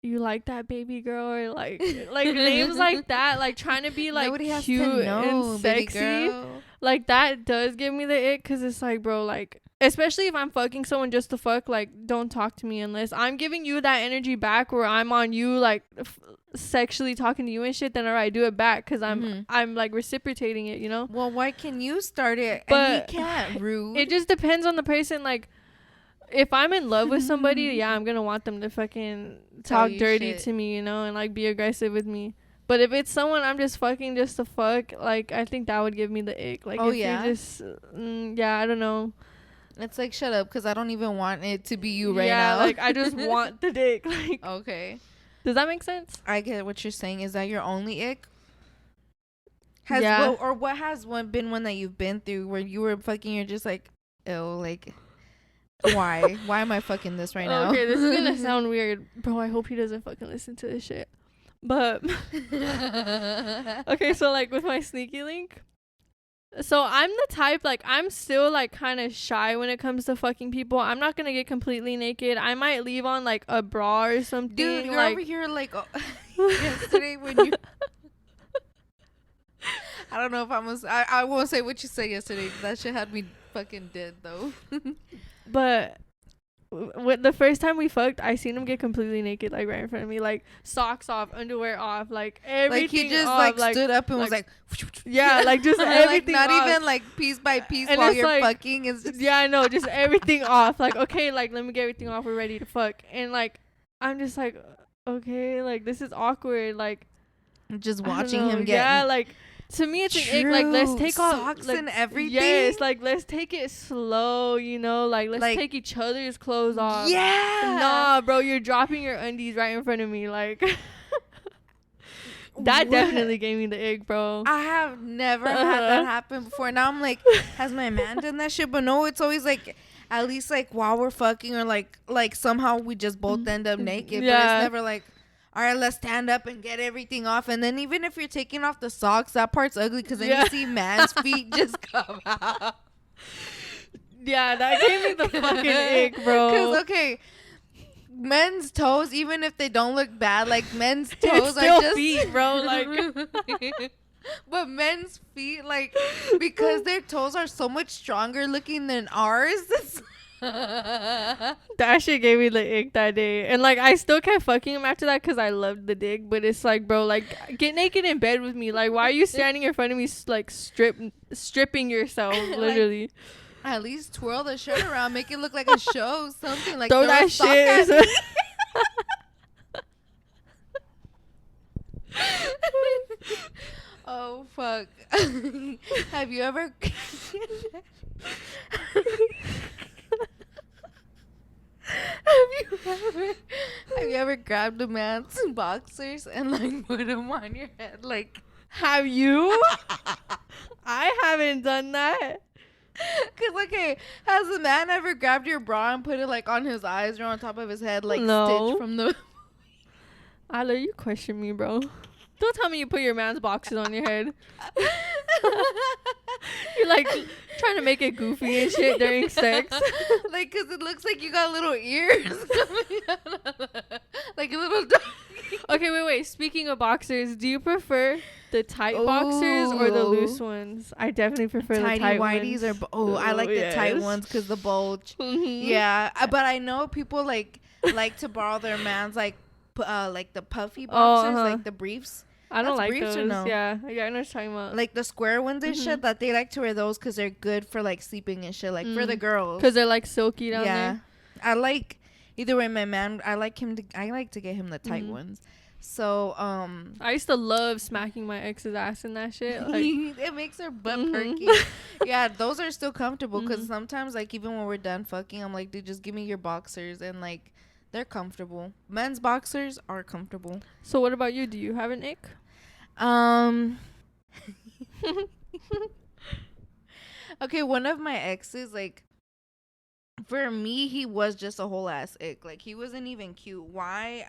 you like that, baby girl, or like names like that, like trying to be like Nobody has cute to know, and baby sexy. girl. Like, that does give me the ick, because it's like, bro, like, especially if I'm fucking someone just to fuck, like, don't talk to me unless I'm giving you that energy back where I'm on you, like, sexually talking to you and shit. Then alright, do it back, because I'm like reciprocating it, you know. Well, why can you start it But and he can't? Rude. it just depends on the person. Like, if I'm in love with somebody, yeah, I'm gonna want them to fucking talk dirty shit to me, you know, and like be aggressive with me. But if it's someone I'm just fucking just to fuck, like, I think that would give me the ick. Like, if you're just, yeah, I don't know. It's like, shut up, because I don't even want it to be you right yeah, now. like, I just want the dick. Like, okay. Does that make sense? I get what you're saying. Is that your only ick? Yeah. What has been one that you've been through where you were fucking, you're just like, ew, like, why? Why am I fucking this right now? Okay, this is gonna sound weird. Bro, I hope he doesn't fucking listen to this shit. But, okay, so, like, with my sneaky link. So, I'm the type, like, I'm still, like, kind of shy when it comes to fucking people. I'm not gonna get completely naked. I might leave on, like, a bra or something. Dude, you're like, over here, like, yesterday when you... I don't know if I won't say what you said yesterday. That shit had me fucking dead, though. But the first time we fucked, I seen him get completely naked, like, right in front of me, like, socks off, underwear off, like, everything. Like, he just off, like stood up and was like, yeah, like, just everything like, not off. even like piece by piece And while it's you're like, fucking. It's just yeah, I know, just everything off. Like, okay, like, let me get everything off. We're ready to fuck. And like, I'm just like, okay, like, this is awkward. Like, just I don't watching know. him get. Yeah, like, to me it's an ick. Like, let's take off socks like, and everything. Yes, like, let's take it slow, you know, like, let's Like, take each other's clothes off. Yeah. Nah, bro, you're dropping your undies right in front of me, like. That definitely gave me the ick, bro. I have never had that happen before. Now I'm like, has my man done that shit? But no, it's always like, at least like while we're fucking, or like somehow we just both end up naked. Yeah. But it's never like, all right, let's stand up and get everything off. And then even if you're taking off the socks, that part's ugly, because then you see man's feet just come out. Yeah, that gave me the fucking ick, bro. Because, okay, men's toes, even if they don't look bad, like, men's It's toes still are just feet, bro. Like, but men's feet, like, because their toes are so much stronger looking than ours. that shit gave me the ick that day. And like, I still kept fucking him after that because I loved the dick. But it's like, bro, like, get naked in bed with me. Like, why are you standing in front of me, like, stripping yourself, literally? At least twirl the shirt around, make it look like a show, something like throw that shit. Oh fuck. Have you ever have you ever grabbed a man's boxers and like put them on your head? Like, Have you? I haven't done that. Cause okay, has a man ever grabbed your bra and put it like on his eyes or on top of his head, like No. Stitch from the? I let you question me, bro. Don't tell me you put your man's boxes on your head. You're like trying to make it goofy and shit during sex. Like, cause it looks like you got little ears coming out, like a little dog. Okay, wait. Speaking of boxers, do you prefer the tight boxers or the loose ones? I definitely prefer the tight whities ones. I like the tight ones because the bulge. Mm-hmm. Yeah, but I know people like to borrow their man's like the puffy boxers, like the briefs. I don't like briefs those. or no? Yeah, I know what you're talking about. Like the square ones and shit, that they like to wear those because they're good for like sleeping and shit, like for the girls. Because they're like silky down there. I like either way. My man, I like to get him the tight ones. So I used to love smacking my ex's ass in that shit. Like, it makes her butt perky. Yeah, those are still comfortable because sometimes like even when we're done fucking, I'm like, dude, just give me your boxers, and like they're comfortable. Men's boxers are comfortable. So what about you? Do you have an ick? Okay, one of my exes, like, for me, he was just a whole ass ick. Like, he wasn't even cute. Why?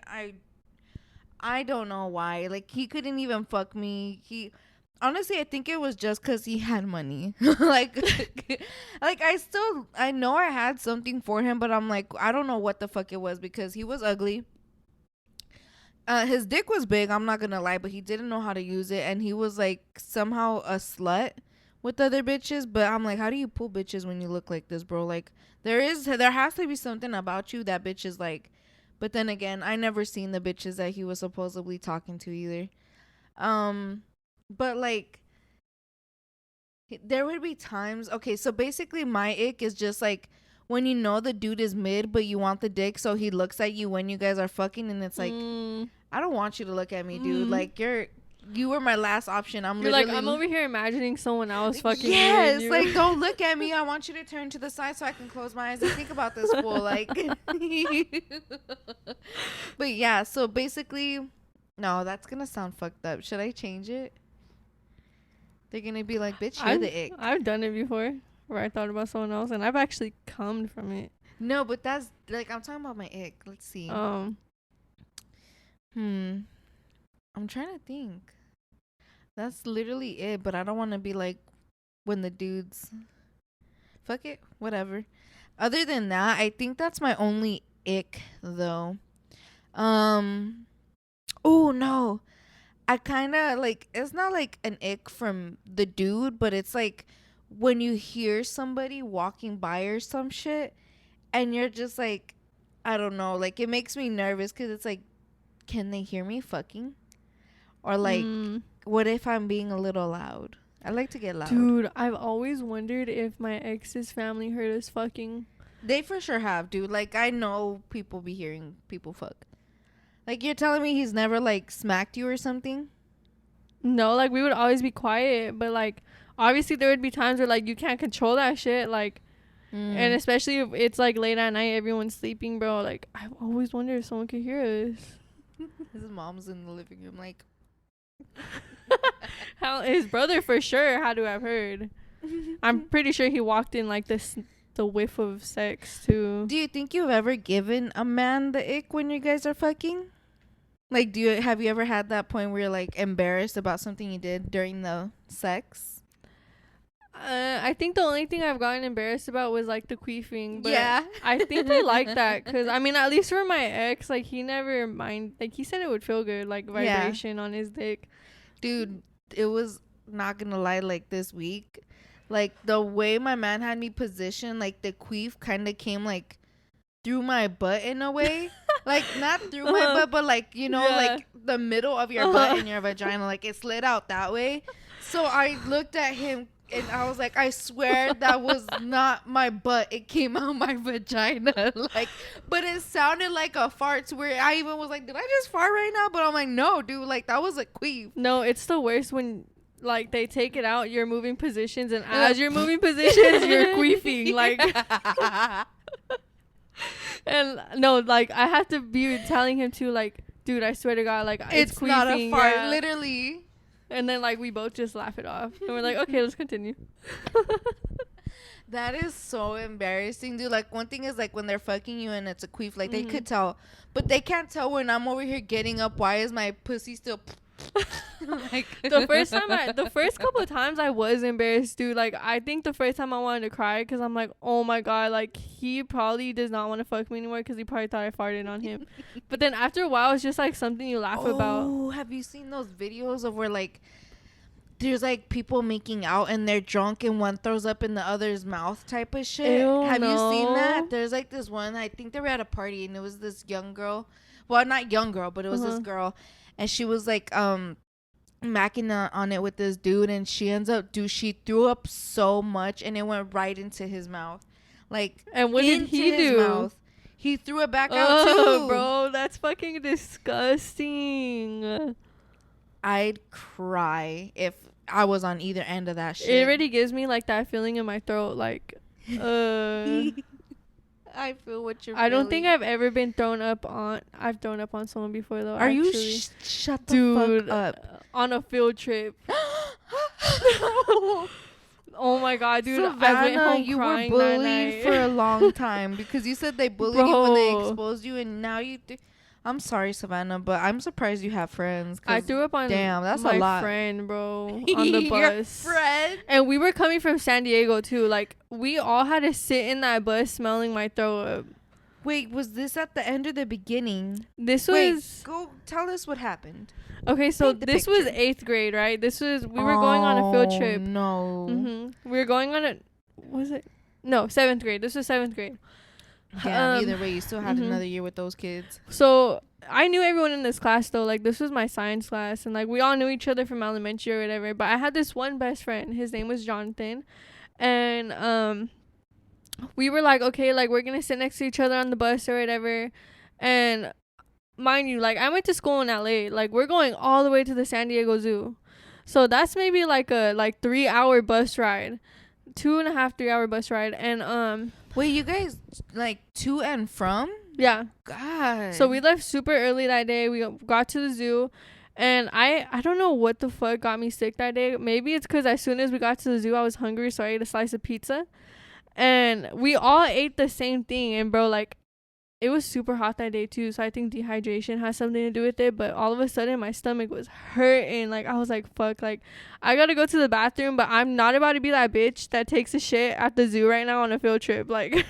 I don't know why. Like, he couldn't even fuck me. Honestly, I think it was just because he had money. like I know I had something for him, but I'm like, I don't know what the fuck it was because he was ugly. His dick was big, I'm not gonna lie, but he didn't know how to use it, and he was like somehow a slut with other bitches. But I'm like, how do you pull bitches when you look like this, bro? Like, there has to be something about you that bitches like. But then again, I never seen the bitches that he was supposedly talking to either. But like, there would be times. Okay, so basically, my ick is just like when you know the dude is mid, but you want the dick, so he looks at you when you guys are fucking, and it's like, I don't want you to look at me, dude. Like, you were my last option. You're like, I'm over here imagining someone else fucking. Yes, like, don't look at me. I want you to turn to the side so I can close my eyes and think about this fool. Like, but yeah. So basically, no, that's gonna sound fucked up. Should I change it? They're gonna be like, bitch, you're the ick. I've done it before. Where I thought about someone else, and I've actually cummed from it. No, but that's like, I'm talking about my ick. Let's see. I'm trying to think. That's literally it. But I don't want to be like when the dudes. Fuck it, whatever. Other than that, I think that's my only ick though. Oh no, I kind of like. It's not like an ick from the dude, but it's like when you hear somebody walking by or some shit and you're just like, I don't know, like it makes me nervous because it's like, can they hear me fucking? Or like, what if I'm being a little loud? I like to get loud. Dude, I've always wondered if my ex's family heard us fucking. They for sure have, dude. Like, I know people be hearing people fuck. Like, you're telling me he's never like smacked you or something? No, like we would always be quiet, but like obviously there would be times where like you can't control that shit, like and especially if it's like late at night, everyone's sleeping, bro. Like, I've always wondered if someone could hear us. His mom's in the living room, like. How his brother for sure had to have heard. I'm pretty sure he walked in like the whiff of sex too. Do you think you've ever given a man the ick when you guys are fucking? Like, have you ever had that point where you're like embarrassed about something you did during the sex? I think the only thing I've gotten embarrassed about was like the queefing, but yeah. I think they like that because I mean, at least for my ex, like he never mind. Like he said it would feel good, like vibration on his dick. Dude, it was, not gonna lie, like this week, like the way my man had me positioned, like the queef kind of came like through my butt in a way. Like, not through my butt, but like, you know, like the middle of your butt and your vagina, like it slid out that way. So I looked at him and I was like, I swear that was not my butt. It came out my vagina. Like, but it sounded like a fart to where I even was like, did I just fart right now? But I'm like, no, dude, like that was a queef. No, it's the worst when like they take it out, you're moving positions, and as you're moving positions, you're queefing. Like, and no, like I have to be telling him too, like, dude, I swear to God, like it's queefing, not a fart, literally. And then like we both just laugh it off. And we're like, okay, let's continue. That is so embarrassing, dude. Like, one thing is, like, when they're fucking you and it's a queef, like, they could tell. But they can't tell when I'm over here getting up. Why is my pussy still... like, The first couple of times I was embarrassed, dude. Like, I think the first time I wanted to cry because I'm like, oh my God, like, he probably does not want to fuck me anymore because he probably thought I farted on him. But then after a while, it's just, like, something you laugh about. Oh, have you seen those videos of where, like, there's like people making out and they're drunk and one throws up in the other's mouth type of shit? Ew, have you seen no. that? There's like this one, I think they were at a party and it was this young girl. Well, not young girl, but it was this girl. And she was like macking on it with this dude, and she threw up so much and it went right into his mouth. Like, and what did he do? Mouth. He threw it back out too. Bro, that's fucking disgusting. I'd cry if I was on either end of that shit. It already gives me like that feeling in my throat, like I feel what you're I don't think feeling. I've ever been thrown up on. I've thrown up on someone before though. Are actually. you shut the fuck up? On a field trip. Oh my God, dude! Savannah, I went home you were crying bullied for a long time because you said they bullied you when they exposed you, and now you. I'm sorry, Savannah, but I'm surprised you have friends. I threw up on that's my a lot. friend, bro, on the bus. Your friend? And we were coming from San Diego too. Like, we all had to sit in that bus smelling my throw up. Wait, was this at the end or the beginning? This Wait, was... go tell us what happened. Okay, so this was picture. 8th grade, right? We were going on a field trip. No. We were going on was it? No, 7th grade. This was 7th grade. Yeah, either way, you still had another year with those kids. So I knew everyone in this class though. Like, this was my science class, and like we all knew each other from elementary or whatever. But I had this one best friend. His name was Jonathan, and we were like, okay, like we're gonna sit next to each other on the bus or whatever. And mind you, like I went to school in LA. Like, we're going all the way to the San Diego Zoo, so that's maybe like a 3-hour bus ride, 2.5 3-hour bus ride. And wait, you guys like to and from? Yeah. God. So we left super early that day. We got to the zoo, and I don't know what the fuck got me sick that day. Maybe it's because as soon as we got to the zoo, I was hungry, so I ate a slice of pizza. And we all ate the same thing. And bro, like, it was super hot that day too, so I think dehydration has something to do with it. But all of a sudden my stomach was hurting. Like, I was like, fuck, like I gotta go to the bathroom, but I'm not about to be that bitch that takes a shit at the zoo right now on a field trip. Like,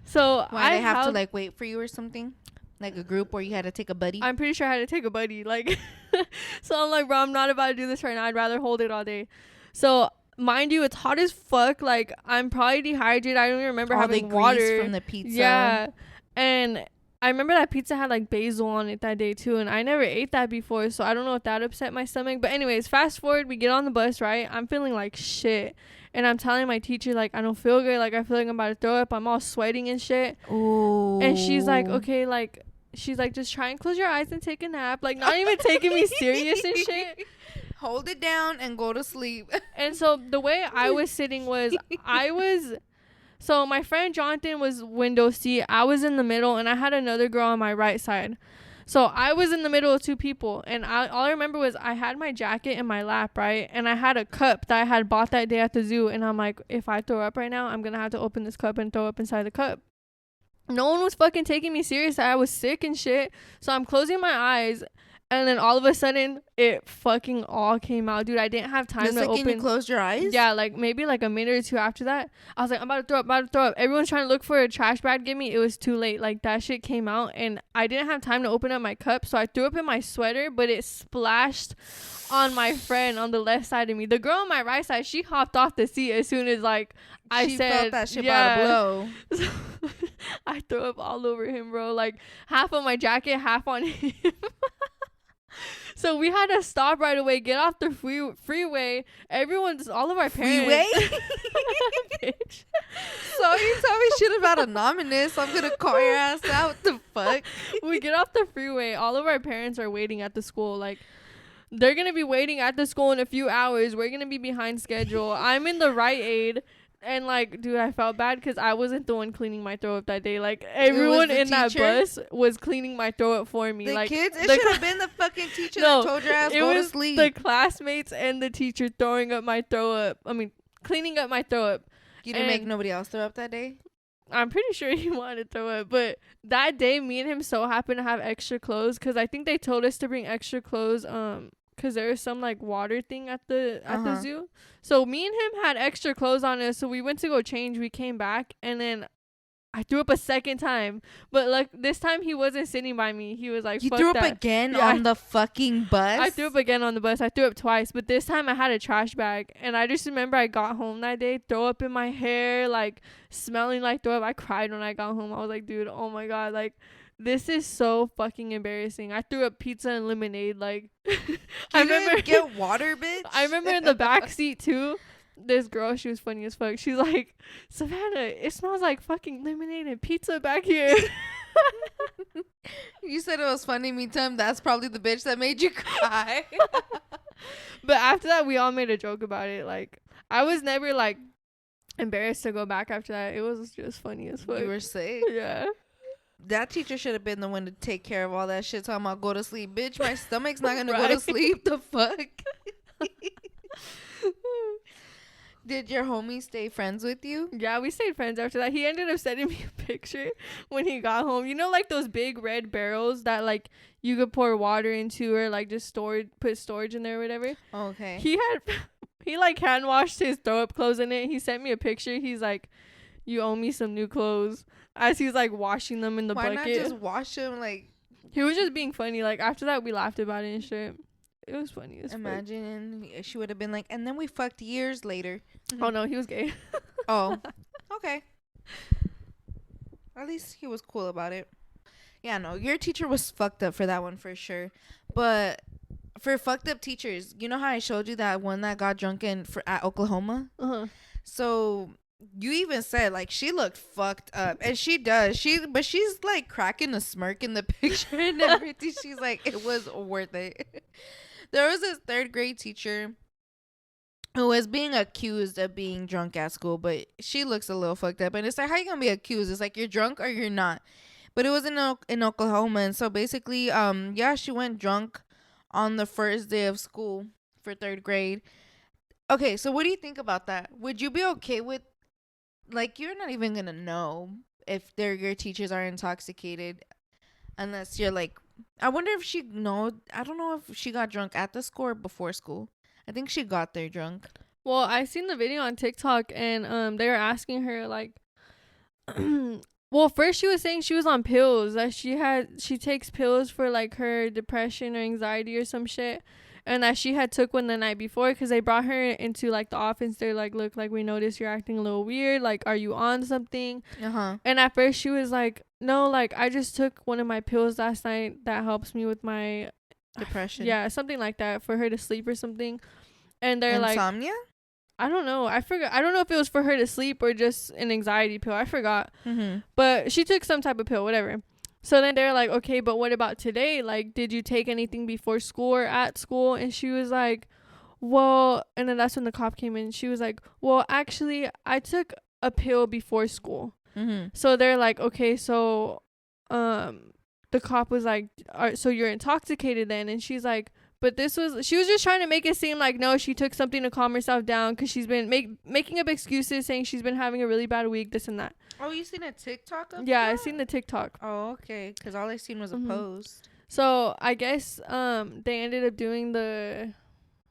so why they have to like wait for you or something, like a group where you had to take a buddy? I'm pretty sure I had to take a buddy, like. So I'm like, bro, I'm not about to do this right now. I'd rather hold it all day. So mind you, it's hot as fuck. Like, I'm probably dehydrated. I don't even remember having water from the pizza. Yeah. And I remember that pizza had like basil on it that day too, and I never ate that before, so I don't know if that upset my stomach. But anyways, fast forward, we get on the bus, right? I'm feeling like shit, and I'm telling my teacher, like, I don't feel good, like I feel like I'm about to throw up. I'm all sweating and shit. Ooh. And she's like, okay, like, she's like, just try and close your eyes and take a nap. Like, not even taking me serious and shit. Hold it down and go to sleep. And so the way I was sitting was, so my friend Jonathan was window seat. I was in the middle, and I had another girl on my right side. So I was in the middle of two people, and all I remember was I had my jacket in my lap, right? And I had a cup that I had bought that day at the zoo, and I'm like, if I throw up right now, I'm gonna have to open this cup and throw up inside the cup. No one was fucking taking me serious. I was sick and shit. So I'm closing my eyes, and then all of a sudden, it fucking all came out. Dude, I didn't have time to open. You closed your eyes? Yeah, like maybe like a minute or two after that. I was like, I'm about to throw up. Everyone's trying to look for a trash bag to give me. It was too late. Like, that shit came out, and I didn't have time to open up my cup. So I threw up in my sweater, but it splashed on my friend on the left side of me. The girl on my right side, she hopped off the seat as soon as like she felt that shit about to blow. So I threw up all over him, bro. Like, half on my jacket, half on him. So we had to stop right away, get off the freeway. All of our parents. Freeway? So you tell me shit about Anonymous. I'm gonna call your ass out. What the fuck? We get off the freeway. All of our parents are waiting at the school. Like, they're gonna be waiting at the school in a few hours. We're gonna be behind schedule. I'm in the Rite Aid. And like, dude, I felt bad because I wasn't the one cleaning my throat up that day. Like, everyone in that teacher? bus was cleaning my throat up for me. The like kids, it should have been the fucking teacher No, that told your ass it go to was sleep. the classmates and the teacher throwing up my throw up. I mean, cleaning up my throw up. You didn't make and- nobody else throw up that day? I'm pretty sure he wanted to throw up, but that day, me and him so happened to have extra clothes because I think they told us to bring extra clothes. Cause there was some like water thing at the zoo. So me and him had extra clothes on us. So we went to go change. We came back and then I threw up a second time. But like this time he wasn't sitting by me. He was like, You fuck threw up that. again Yeah, on the fucking bus? I threw up again on the bus. I threw up twice, but this time I had a trash bag. And I just remember I got home that day, throw up in my hair, like smelling like throw up. I cried when I got home. I was like, dude, oh my God, like this is so fucking embarrassing. I threw up pizza and lemonade. Like, I remember get water, bitch. I remember in the back seat too. This girl, she was funny as fuck. She's like, Savannah, it smells like fucking lemonade and pizza back here. You said it was funny. Me time. That's probably the bitch that made you cry. But after that, we all made a joke about it. Like, I was never like embarrassed to go back after that. It was just funny as fuck. You were sick. Yeah. That teacher should have been the one to take care of all that shit. Talking about go to sleep, bitch. My stomach's not gonna go to Right. sleep. The fuck. Did your homie stay friends with you? Yeah, we stayed friends after that. He ended up sending me a picture when he got home. You know, like those big red barrels that like you could pour water into or like just put storage in there or whatever. Okay. He like hand washed his throw up clothes in it. He sent me a picture. He's like, you owe me some new clothes, as he's like washing them in the Why bucket. not just wash them? Like, He was just being funny. Like after that we laughed about it and shit. It was funny as fuck. imagine she would have been like, and then we fucked years later. Oh no, he was gay. Oh, okay. At least he was cool about it. Yeah, no, your teacher was fucked up for that one for sure. But for fucked up teachers, you know how I showed you that one that got drunk at Oklahoma? Uh-huh. So you even said like she looked fucked up, and she does. But she's like cracking a smirk in the picture and everything. She's like, it was worth it. There was this third grade teacher who was being accused of being drunk at school, but she looks a little fucked up. And it's like, how you gonna be accused? It's like you're drunk or you're not. But it was in Oklahoma, and so basically, she went drunk on the first day of school for third grade. Okay, so what do you think about that? Would you be okay with, like, you're not even gonna know if your teachers are intoxicated unless you're like, I wonder if I don't know if she got drunk at the school or before school. I think she got there drunk. Well, I seen the video on TikTok and they were asking her like well, first she was saying she was on pills, that she takes pills for like her depression or anxiety or some shit, and that she had took one the night before because they brought her into like the office. They're like, look, like we noticed you're acting a little weird, like are you on something? And at first she was like, no, like I just took one of my pills last night that helps me with my Depression. yeah, something like that, for her to sleep or something. And they're Insomnia? like, I don't know, I forgot, I don't know if it was for her to sleep or just an anxiety pill, I forgot. But she took some type of pill, whatever. So then they're like, okay, but what about today? Like, did you take anything before school or at school? And she was like, well, and then that's when the cop came in. She was like, well, actually, I took a pill before school. So they're like, okay, so the cop was like, so you're intoxicated then? And she's like, but she was just trying to make it seem like, no, she took something to calm herself down because she's been making up excuses, saying she's been having a really bad week, this and that. Oh, you seen a TikTok of Yeah, that? I seen the TikTok. Oh, okay. Because all I seen was a post. So I guess they ended up doing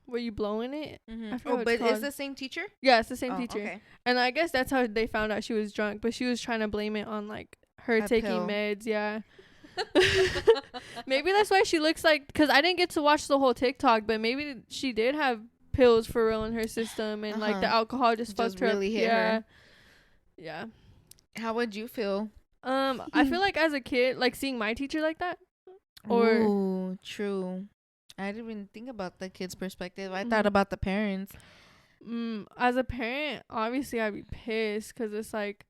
were you blowing it? I forgot Oh, what but it's called. it's the same teacher? Yeah, it's the same Oh, teacher. okay. And I guess that's how they found out she was drunk, but she was trying to blame it on like her A taking pill. meds. Yeah. Maybe that's why she looks like, because I didn't get to watch the whole TikTok, but maybe she did have pills for real in her system, and like the alcohol just fucked her really up. hit her. Yeah. How would you feel? I feel like as a kid, like seeing my teacher like that, or Ooh, true. I didn't even think about the kid's perspective. I thought about the parents. as a parent, obviously I'd be pissed, because it's like,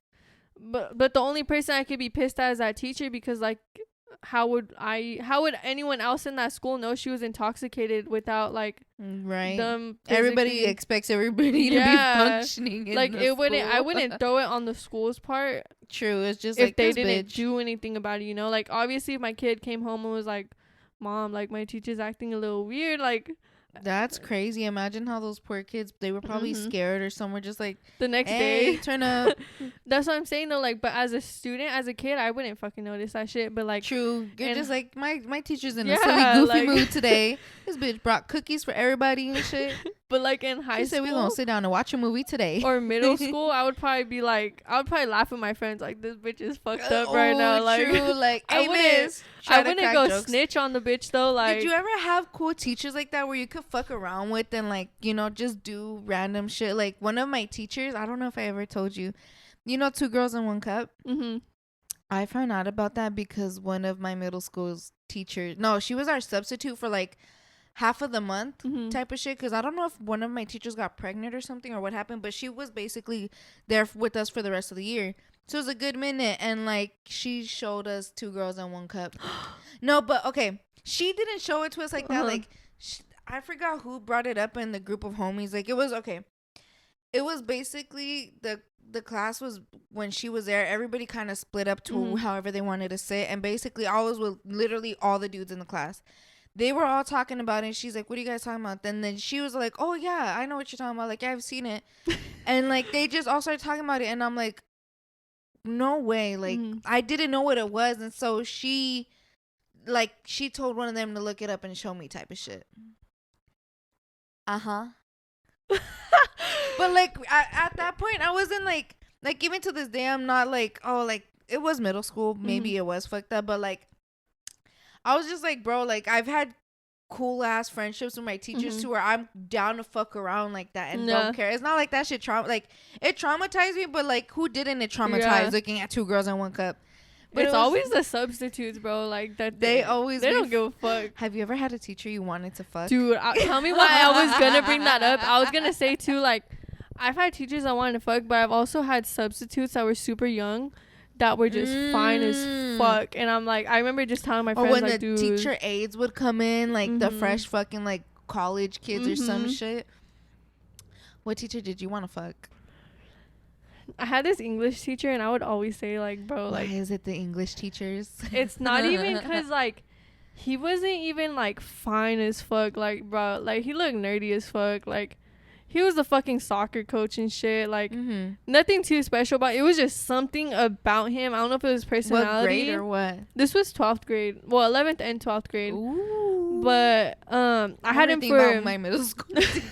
but the only person I could be pissed at is that teacher, because like how would anyone else in that school know she was intoxicated without like Right. them Everybody physically- expects everybody to be functioning in like the it wouldn't. I school. wouldn't throw it on the school's part True. It's just if like they this didn't bitch. do anything about it. You know, like obviously if my kid came home and was like, "Mom, like my teacher's acting a little weird," like That's crazy. Imagine how those poor kids, they were probably scared or some were just like, the next hey, day. turn up. That's what I'm saying though. Like, but as a student, as a kid, I wouldn't fucking notice that shit. But like, True. You're and- just like, my teacher's in a Yeah, silly, goofy like- mood today. This bitch brought cookies for everybody and shit. but like in high She said, school we gonna sit down and watch a movie today. or middle school, I would probably laugh at my friends like, this bitch is fucked up right now. Like, true. Like, I hey, wouldn't- miss. Try I to wouldn't crack go jokes. snitch on the bitch though. Like, Did you ever have cool teachers like that where you could fuck around with and like, you know, just do random shit? Like one of my teachers, I don't know if I ever told you, you know, 2 girls in 1 cup. mm-hmm. I found out about that because one of my middle school's teachers, no, she was our substitute for like half of the month Mm-hmm. type of shit. Cause I don't know if one of my teachers got pregnant or something or what happened, but she was basically there with us for the rest of the year. So it was a good minute. And like she showed us 2 girls in 1 cup. No, but okay. She didn't show it to us like that. Uh-huh. Like I forgot who brought it up in the group of homies. Like it was okay. It was basically the class was when she was there. Everybody kind of split up to however they wanted to sit, and basically I was with literally all the dudes in the class. They were all talking about it. She's like, "What are you guys talking about?" Then she was like, "Oh yeah, I know what you're talking about. Like yeah, I've seen it," and like they just all started talking about it, and I'm like, "No way!" Like I didn't know what it was, and so she told one of them to look it up and show me type of shit. But like at that point I wasn't like even to this day I'm not like, oh, like it was middle school, maybe it was fucked up, but like I was just like, bro, like I've had cool ass friendships with my teachers too where I'm down to fuck around like that and don't care. It's not like that shit it traumatized me, but like who didn't it traumatize looking at 2 girls in 1 cup? But it's always the substitutes, bro. Like that they don't give a fuck. Have you ever had a teacher you wanted to fuck? Dude, tell me why I was gonna bring that up. I was gonna say too, like, I've had teachers I wanted to fuck, but I've also had substitutes that were super young that were just fine as fuck. And I'm like, I remember just telling my friends, or when like, the dude, teacher aides would come in, like the fresh fucking like college kids or some shit. What teacher did you want to fuck? I had this English teacher, and I would always say, like, bro, Why like, is it the English teachers? it's not even because, like, he wasn't even, like, fine as fuck. Like, bro, like, he looked nerdy as fuck. Like, he was the fucking soccer coach and shit. Like, nothing too special about it. It was just something about him. I don't know if it was personality. What grade or what? This was 12th grade. Well, 11th and 12th grade. Ooh. But I had him for about my middle school teacher.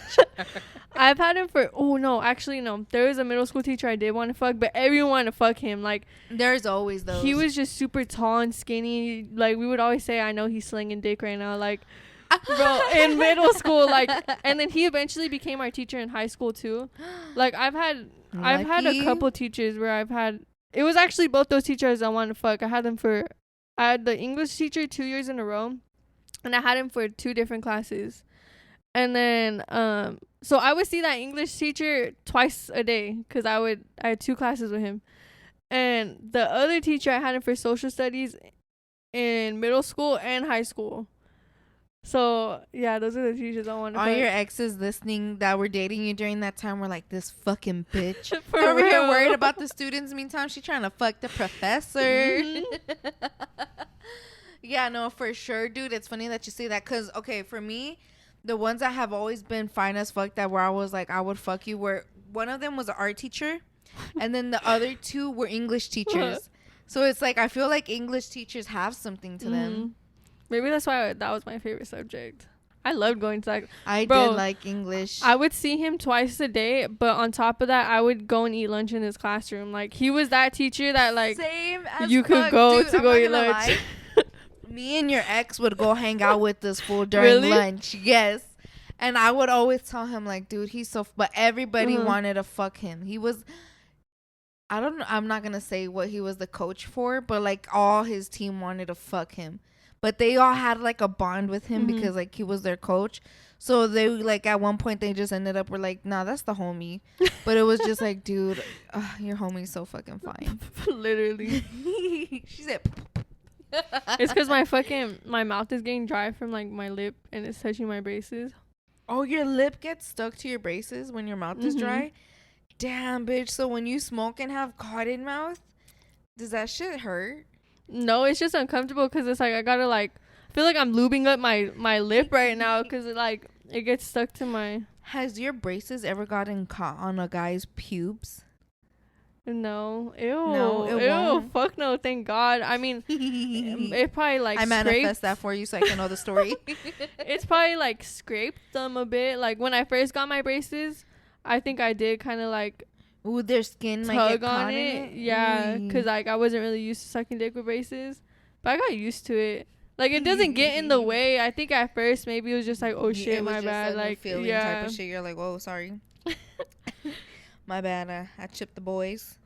I've had him for no. There was a middle school teacher I did want to fuck, but everyone wanted to fuck him. Like, there's always those. he was just super tall and skinny. Like, we would always say, I know he's slinging dick right now. Like, bro, in middle school, like, and then he eventually became our teacher in high school too. Like, I've had a couple teachers where it was actually both those teachers I wanted to fuck. I had the English teacher 2 years in a row, and I had him for 2 different classes. And then so I would see that English teacher twice a day because I had 2 classes with him. And the other teacher, I had him for social studies in middle school and high school. So yeah, those are the teachers I wanted to all fuck. your exes listening that were dating you during that time were like, this fucking bitch. For Over here real. worried about the students. Meantime, she trying to fuck the professor. Yeah, no, for sure, dude. It's funny that you say that because, okay, for me, the ones that have always been fine as fuck that where I was like, I would fuck you, were one of them was an art teacher, and then the other 2 were English teachers. So it's like I feel like English teachers have something to them. Maybe that's why that was my favorite subject. I loved going to that. I Bro, did like English. I would see him twice a day, but on top of that, I would go and eat lunch in his classroom. Like, he was that teacher that, like, same as you could fuck, go dude, to I'm go not eat gonna lunch. lie. Me and your ex would go hang out with this fool during Really? lunch. Yes. And I would always tell him, like, dude, he's so... But everybody wanted to fuck him. He was... I don't know. I'm not going to say what he was the coach for, but, like, all his team wanted to fuck him. But they all had, like, a bond with him because, like, he was their coach. So they, like, at one point, they just ended up... We're like, nah, that's the homie. But it was just like, dude, your homie's so fucking fine. Literally. She said... It's because my mouth is getting dry from like my lip and it's touching my braces. Oh, your lip gets stuck to your braces when your mouth is dry? Damn, bitch. So when you smoke and have cotton mouth, does that shit hurt? No, it's just uncomfortable because it's like I gotta like I feel like I'm lubing up my lip right now because it gets stuck to my. Has your braces ever gotten caught on a guy's pubes? No, ew, No, it ew, won't. fuck no, thank God. I mean, it probably like I scraped. manifest that for you so I can know the story. It's probably like scraped them a bit. Like when I first got my braces, I think I did kind of like Ooh, their skin might tug get caught on in it. it. Yeah, because like I wasn't really used to sucking dick with braces, but I got used to it. Like it doesn't get in the way. I think at first maybe it was just like, oh shit, it was my just bad. a new Like feeling yeah, type of shit. You're like, whoa, sorry. My bad. I chipped the boys.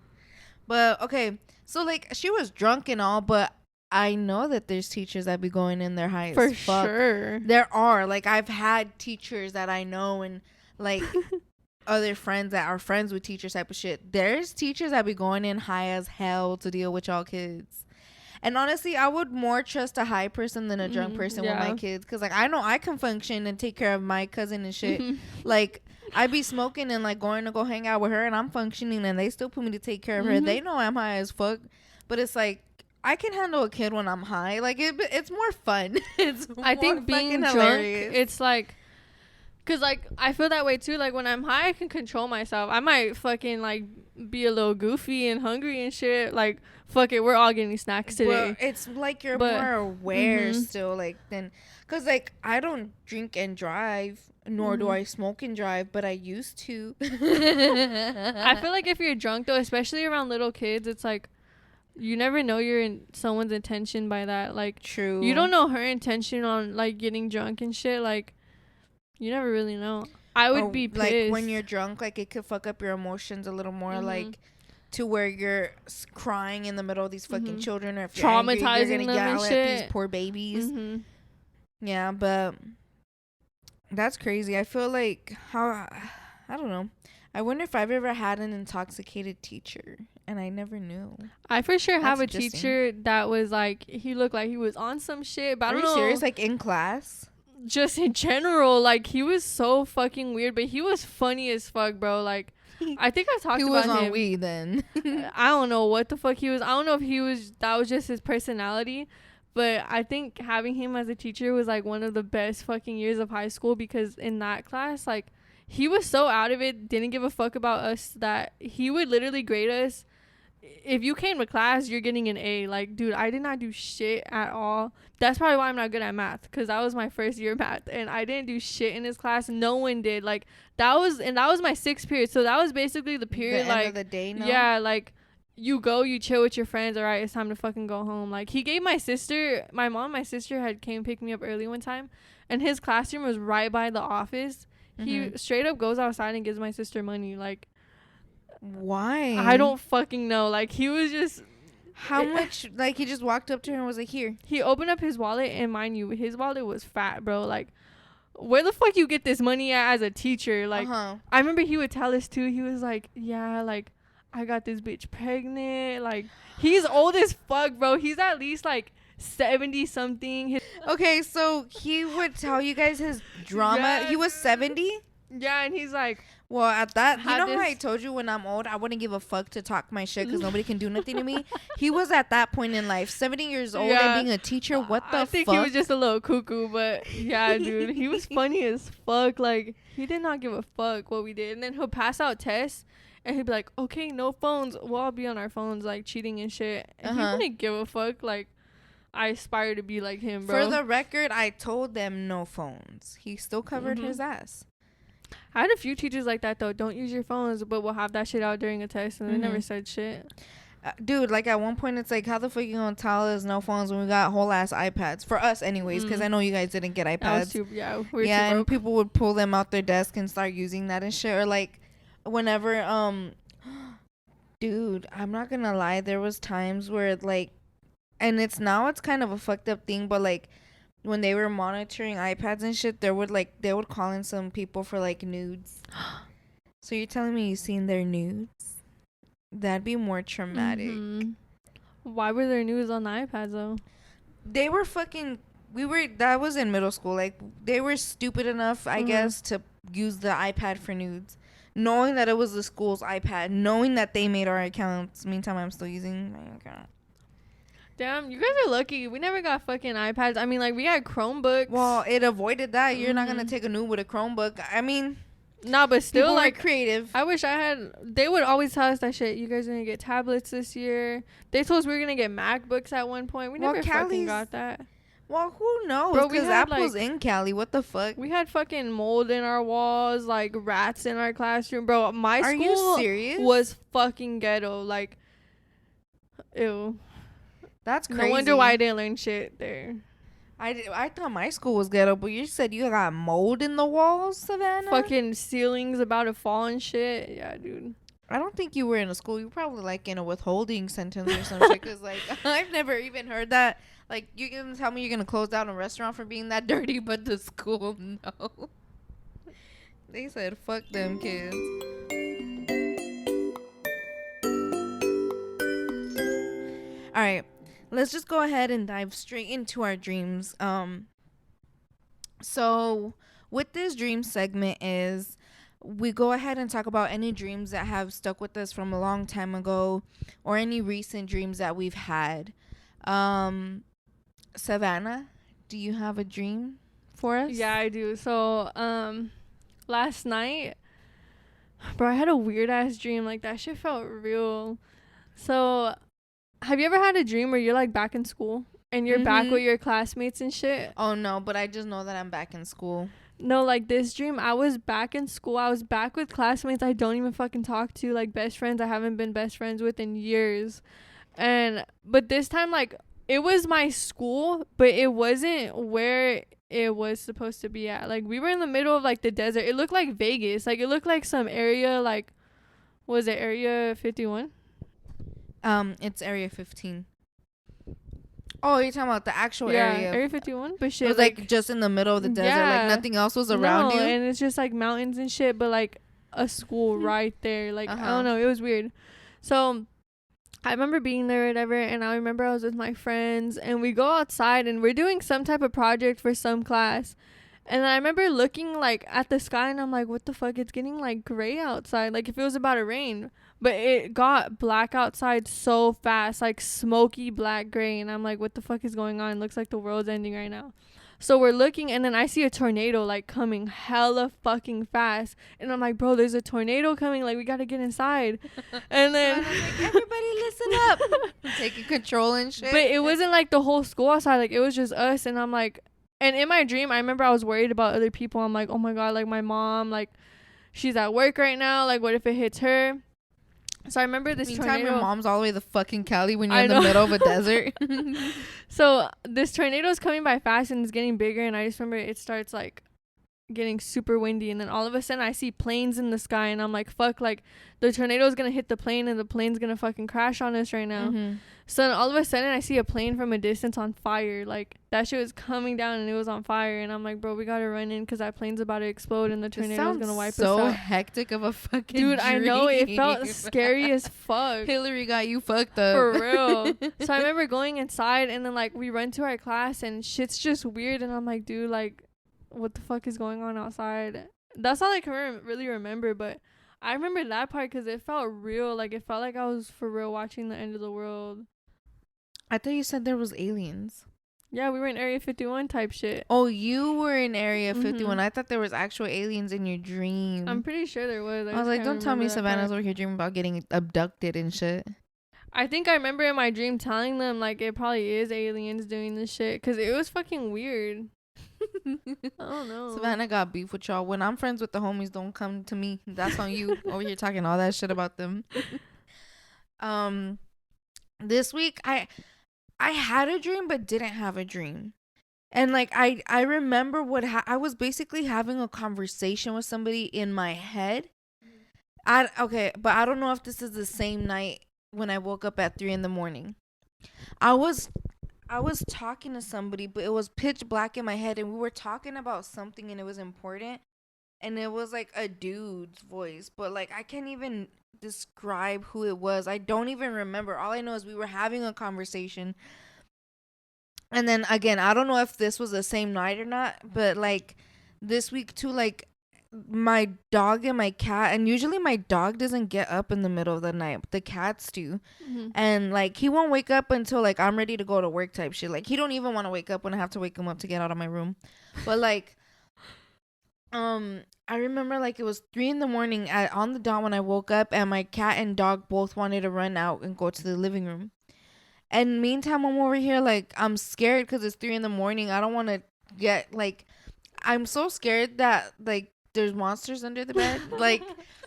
But okay, so like she was drunk and all, but I know that there's teachers that be going in there high for as fuck. sure. There are, like, I've had teachers that I know and like other friends that are friends with teachers type of shit. There's teachers that be going in high as hell to deal with y'all kids. And honestly, I would more trust a high person than a drunk person with my kids. Because, like, I know I can function and take care of my cousin and shit. Like, I be smoking and, like, going to go hang out with her. And I'm functioning. And they still put me to take care of her. They know I'm high as fuck. But it's like, I can handle a kid when I'm high. Like, it's more fun. I think being drunk, hilarious. it's like, cause like I feel that way too. Like when I'm high, I can control myself. I might fucking like be a little goofy and hungry and shit. Like fuck it, we're all getting snacks today. But it's like you're more aware still, like, than, cause like I don't drink and drive, nor do I smoke and drive, but I used to. I feel like if you're drunk though, especially around little kids, it's like you never know you're in someone's intention by that. Like True. you don't know her intention on like getting drunk and shit. Like you never really know. I would be pissed. Like when you're drunk, like it could fuck up your emotions a little more, like to where you're crying in the middle of these fucking children, or if you're traumatizing angry, you're gonna them yell and at shit. these poor babies. Yeah, but that's crazy. I feel like I don't know. I wonder if I've ever had an intoxicated teacher, and I never knew. I for sure have a interesting. teacher that was like, he looked like he was on some shit, but I don't know. Are you serious? Like in class? Just in general, like he was so fucking weird, but he was funny as fuck, bro. Like I think I talked He about was him. on weed then. I don't know what the fuck he was. I don't know if he was, that was just his personality. But I think having him as a teacher was like one of the best fucking years of high school, because in that class, like he was so out of it, didn't give a fuck about us, that he would literally grade us. If you came to class, you're getting an A. Like, dude, I did not do shit at all. That's probably why I'm not good at math, because that was my first year of math, and I didn't do shit in his class. No one did. Like, that was my sixth period, so that was basically the period, the like, end of the day, no? yeah, like, you go, you chill with your friends, all right, it's time to fucking go home. Like, he gave my sister had came pick me up early one time, and his classroom was right by the office. He straight up goes outside and gives my sister money. Like, why? I don't fucking know. Like, he was just... How much? Like, he just walked up to her and was like, here. He opened up his wallet, and mind you, his wallet was fat, bro. Like, where the fuck you get this money at as a teacher? Like, I remember he would tell us, too. He was like, yeah, like, I got this bitch pregnant. Like, he's old as fuck, bro. He's at least, like, 70-something. Okay, so he would tell you guys his drama. Yes. He was 70? Yeah, and he's like... Well, at that, you Had know how this- I told you when I'm old, I wouldn't give a fuck to talk my shit because nobody can do nothing to me? He was at that point in life, 70 years old Yeah. and being a teacher. What the fuck? I think he was just a little cuckoo, but yeah, dude, he was funny as fuck. Like, he did not give a fuck what we did. And then he'll pass out tests, and he'd be like, okay, no phones. We'll all be on our phones, like, cheating and shit. And he wouldn't give a fuck. Like, I aspire to be like him, bro. For the record, I told them no phones. He still covered his ass. I had a few teachers like that, though. Don't use your phones, but we'll have that shit out during a test, and they never said shit. Dude, like, at one point, it's like, how the fuck you gonna tell us no phones when we got whole ass iPads? For us, anyways, because I know you guys didn't get iPads. We're too and broke. people would pull them out their desk and start using that and shit. Or, like, whenever, dude, I'm not gonna lie, there was times where, like, and it's kind of a fucked up thing, but, like, when they were monitoring iPads and shit, they would call in some people for, like, nudes. So you're telling me you seen their nudes? That'd be more traumatic. Why were there news on the iPads, though? they were fucking. That was in middle school. Like, they were stupid enough, I guess, to use the iPad for nudes, knowing that it was the school's iPad, knowing that they made our accounts. Meantime, I'm still using my account. Damn, you guys are lucky. We never got fucking iPads. I mean, like, we had Chromebooks. Well, it avoided that. You're not gonna take a nude with a Chromebook. I mean, nah, but still, like, creative. I wish I had. They would always tell us that shit. You guys are gonna get tablets this year. They told us we were gonna get MacBooks at one point. We never fucking got that. Well, who knows? Bro, because Apple's in Cali. What the fuck? We had fucking mold in our walls, like rats in our classroom. Bro, my school you serious? was fucking ghetto. Like, ew. That's crazy. No wonder why I didn't learn shit there. I thought my school was ghetto, but you said you got mold in the walls, Savannah? Fucking ceilings about to fall and shit. Yeah, dude. I don't think you were in a school. You were probably like in a withholding sentence or some shit. Because like I've never even heard that. Like, you can tell me you're gonna close down a restaurant for being that dirty, but the school, no. They said fuck them kids. All right, let's just go ahead and dive straight into our dreams. So with this dream segment is we go ahead and talk about any dreams that have stuck with us from a long time ago or any recent dreams that we've had. Savannah, do you have a dream for us? Yeah, I do. So, last night, bro, I had a weird ass dream. Like, that shit felt real. So, have you ever had a dream where you're like back in school and you're back with your classmates and shit? Oh no, but I just know that I'm back in school. No, like this dream, I was back in school. I was back with classmates I don't even fucking talk to, like best friends I haven't been best friends with in years. But this time, like, it was my school, but it wasn't where it was supposed to be at. Like, we were in the middle of like the desert. It looked like Vegas. Like, it looked like some area, like, was it Area 51? It's Area 15. Oh, you're talking about the actual area. Area 51. But shit, it was like just in the middle of the desert. Yeah. Like nothing else was around you. And it's just like mountains and shit, but like a school right there. Like, I don't know. It was weird. So I remember being there or whatever, and I remember I was with my friends, and we go outside, and we're doing some type of project for some class. And I remember looking, like, at the sky, and I'm like, what the fuck? It's getting, like, gray outside. Like, if it was about to rain. But it got black outside so fast, like, smoky black gray. And I'm like, what the fuck is going on? It looks like the world's ending right now. So we're looking, and then I see a tornado, like, coming hella fucking fast. And I'm like, bro, there's a tornado coming. Like, we got to get inside. And then So I'm like, everybody listen up. Taking control and shit. But it wasn't, like, the whole school outside. Like, it was just us. And I'm like, and in my dream, I remember I was worried about other people. I'm like, oh, my God, like, my mom, like, she's at work right now. Like, what if it hits her? So I remember this tornado. Your mom's all the way to fucking Cali when you're in the middle of a desert. So this tornado is coming by fast and it's getting bigger, and I just remember it starts like getting super windy, and then all of a sudden I see planes in the sky, and I'm like, fuck, like the tornado is gonna hit the plane and the plane's gonna fucking crash on us right now. So then all of a sudden I see a plane from a distance on fire. Like, that shit was coming down and it was on fire, and I'm like, bro, we gotta run in because that plane's about to explode and the tornado's gonna wipe us out. So hectic of a fucking dude, dream. I know, it felt scary as fuck. Hillary got you fucked up for real. So I remember going inside, and then like we run to our class and shit's just weird, and I'm like, dude, like, what the fuck is going on outside? That's all I can really remember, but I remember that part because it felt real. Like, it felt like I was for real watching the end of the world. I thought you said there was aliens. Yeah, we were in Area 51 type shit. Oh, you were in Area 51. I thought there was actual aliens in your dream. I'm pretty sure there was. I was like, don't tell me Savannah's over here dreaming about getting abducted and shit. I think I remember in my dream telling them, like, it probably is aliens doing this shit because it was fucking weird. I don't know. Savannah got beef with y'all. When I'm friends with the homies, don't come to me. That's on you. Over here talking all that shit about them. This week I had a dream but didn't have a dream. And like I remember I was basically having a conversation with somebody in my head. Okay, but I don't know if this is the same night when I woke up at 3 a.m. I was talking to somebody, but it was pitch black in my head, and we were talking about something, and it was important, and it was like a dude's voice, but like I can't even describe who it was. I don't even remember. All I know is we were having a conversation, And then again, I don't know if this was the same night or not, but like this week too, like my dog and my cat, and usually my dog doesn't get up in the middle of the night, but the cats do. And like he won't wake up until like I'm ready to go to work type shit. Like he don't even want to wake up when I have to wake him up to get out of my room. But like I remember like it was 3 a.m. On the dot when I woke up, and my cat and dog both wanted to run out and go to the living room. And meantime, I'm over here like I'm scared because it's 3 a.m. I don't want to get like, I'm so scared that like there's monsters under the bed, like,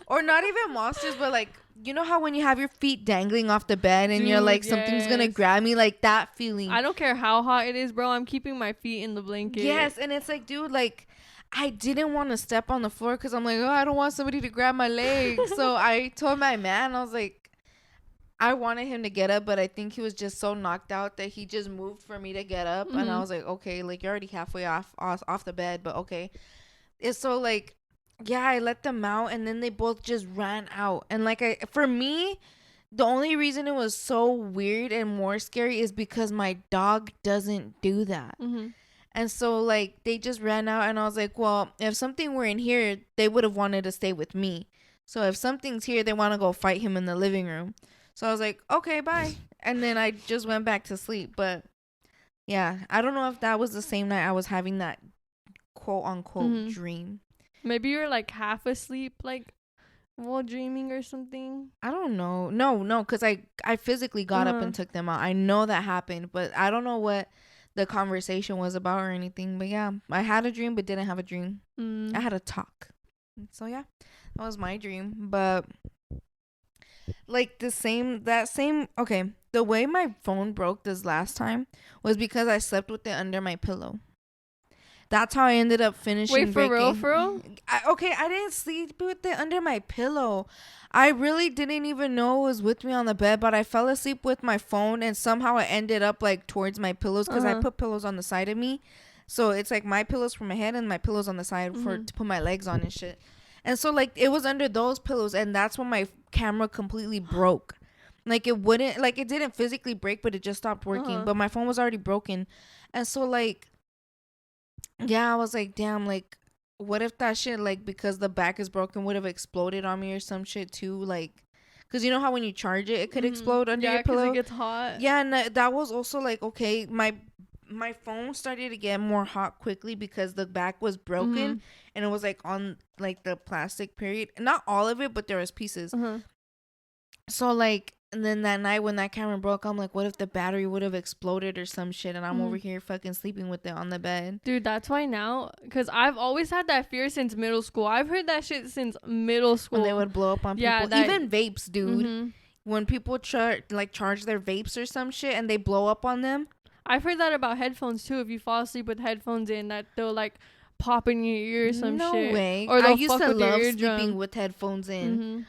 or not even monsters, but like, you know how when you have your feet dangling off the bed and you're like, something's gonna grab me, like that feeling. I don't care how hot it is, bro. I'm keeping my feet in the blanket. Yes, and it's like, dude, like I didn't want to step on the floor because I'm like, oh, I don't want somebody to grab my leg. So I told my man, I was like, I wanted him to get up, but I think he was just so knocked out that he just moved for me to get up. And I was like, okay, like you're already halfway off the bed, but okay. It's so like, yeah, I let them out, and then they both just ran out. And like for me, the only reason it was so weird and more scary is because my dog doesn't do that. And so like they just ran out, and I was like, well, if something were in here, they would have wanted to stay with me. So if something's here, they want to go fight him in the living room. So I was like, okay, bye. And then I just went back to sleep. But yeah, I don't know if that was the same night I was having that quote unquote dream. Maybe you're like half asleep, like while dreaming or something. I don't know. No, because I physically got up and took them out. I know that happened, but I don't know what the conversation was about or anything. But yeah, I had a dream but didn't have a dream. I had a talk. So yeah, that was my dream. But like okay, the way my phone broke this last time was because I slept with it under my pillow. That's how I ended up finishing. Wait, for real? I didn't sleep with it under my pillow. I really didn't even know it was with me on the bed, but I fell asleep with my phone, and somehow it ended up like towards my pillows because I put pillows on the side of me. So it's like my pillows for my head and my pillows on the side to put my legs on and shit. And so like it was under those pillows, and that's when my camera completely broke. Like it didn't physically break, but it just stopped working. But my phone was already broken. And so like, yeah, I was like, damn, like what if that shit, like, because the back is broken, would have exploded on me or some shit too, like, because you know how when you charge it, it could explode under your pillow. Yeah, because it gets hot. Yeah, and that was also like, okay, my phone started to get more hot quickly because the back was broken and it was like on like the plastic period, not all of it, but there was pieces. So like, and then that night when that camera broke, I'm like, what if the battery would have exploded or some shit, and I'm over here fucking sleeping with it on the bed. Dude, that's why now, because I've always had that fear since middle school. I've heard that shit since middle school. When they would blow up on people. Even vapes, dude. When people charge their vapes or some shit and they blow up on them. I've heard that about headphones too. If you fall asleep with headphones in, that they'll like pop in your ear or some shit. No way. Or I used to love sleeping with headphones in.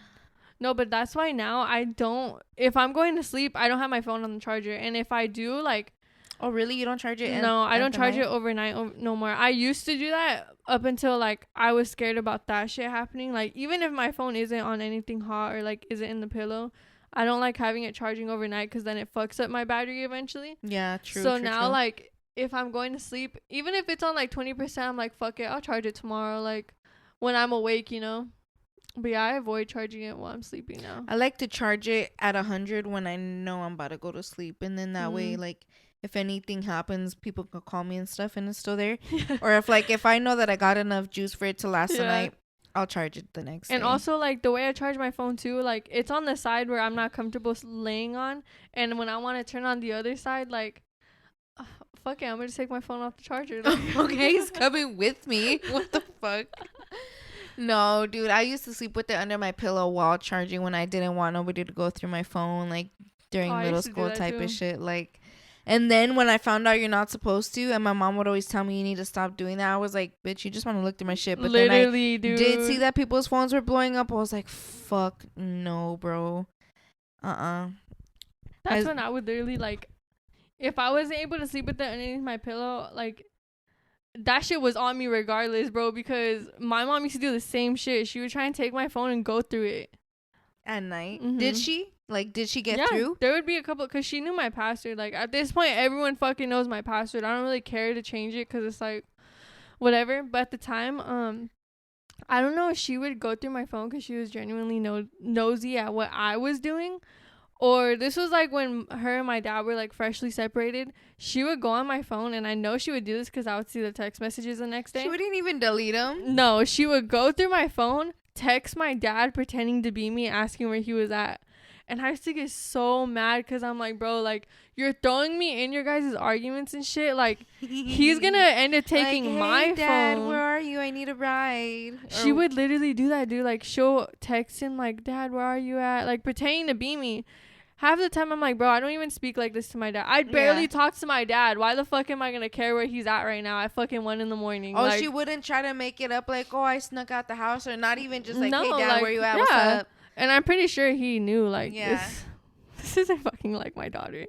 No, but that's why now I don't. If I'm going to sleep, I don't have my phone on the charger. And if I do, like. Oh, really? You don't charge it? No, I don't charge it overnight no more. I used to do that up until like I was scared about that shit happening. Like even if my phone isn't on anything hot or like isn't in the pillow, I don't like having it charging overnight because then it fucks up my battery eventually. Yeah, true. So now, like, if I'm going to sleep, even if it's on like 20%, I'm like, fuck it, I'll charge it tomorrow, like when I'm awake, you know. But yeah, I avoid charging it while I'm sleeping now. I like to charge it at 100 when I know I'm about to go to sleep, and then that way, like, if anything happens, people can call me and stuff, and it's still there. Or if I know that I got enough juice for it to last the night, I'll charge it the next day. And also, like, the way I charge my phone too, like, it's on the side where I'm not comfortable laying on, and when I want to turn on the other side, like, fuck it, I'm gonna take my phone off the charger. Like. Okay, he's coming with me. What the fuck? No, dude, I used to sleep with it under my pillow while charging when I didn't want nobody to go through my phone, like during middle school type of shit. Like, and then when I found out you're not supposed to, and my mom would always tell me you need to stop doing that, I was like, bitch, you just want to look through my shit. But literally, then I did see that people's phones were blowing up. I was like, fuck no, bro. That's when I would literally, like, if I wasn't able to sleep with it underneath my pillow, like, that shit was on me regardless, bro, because my mom used to do the same shit. She would try and take my phone and go through it. At night? Mhm. Did she? Like, did she get through? There would be a couple, because she knew my password. Like, at this point, everyone fucking knows my password. I don't really care to change it because it's like, whatever. But at the time, I don't know if she would go through my phone because she was genuinely nosy at what I was doing. Or this was like when her and my dad were like freshly separated. She would go on my phone, and I know she would do this because I would see the text messages the next day. She wouldn't even delete them? No, she would go through my phone, text my dad pretending to be me, asking where he was at. And I used to get so mad because I'm like, bro, like, you're throwing me in your guys' arguments and shit. Like, he's going to end up taking like, hey, my Dad, phone. where are you? I need a ride. She would literally do that, dude. Like, she'll text him, like, Dad, where are you at? Like, pretending to be me. Half the time, I'm like, bro, I don't even speak like this to my dad. I barely talk to my dad. Why the fuck am I going to care where he's at right now at fucking 1 a.m? Oh, like, she wouldn't try to make it up like, oh, I snuck out the house, or not even just like, no, hey, Dad, like, where you at? What's up? And I'm pretty sure he knew, like, Yeah. this isn't fucking like my daughter.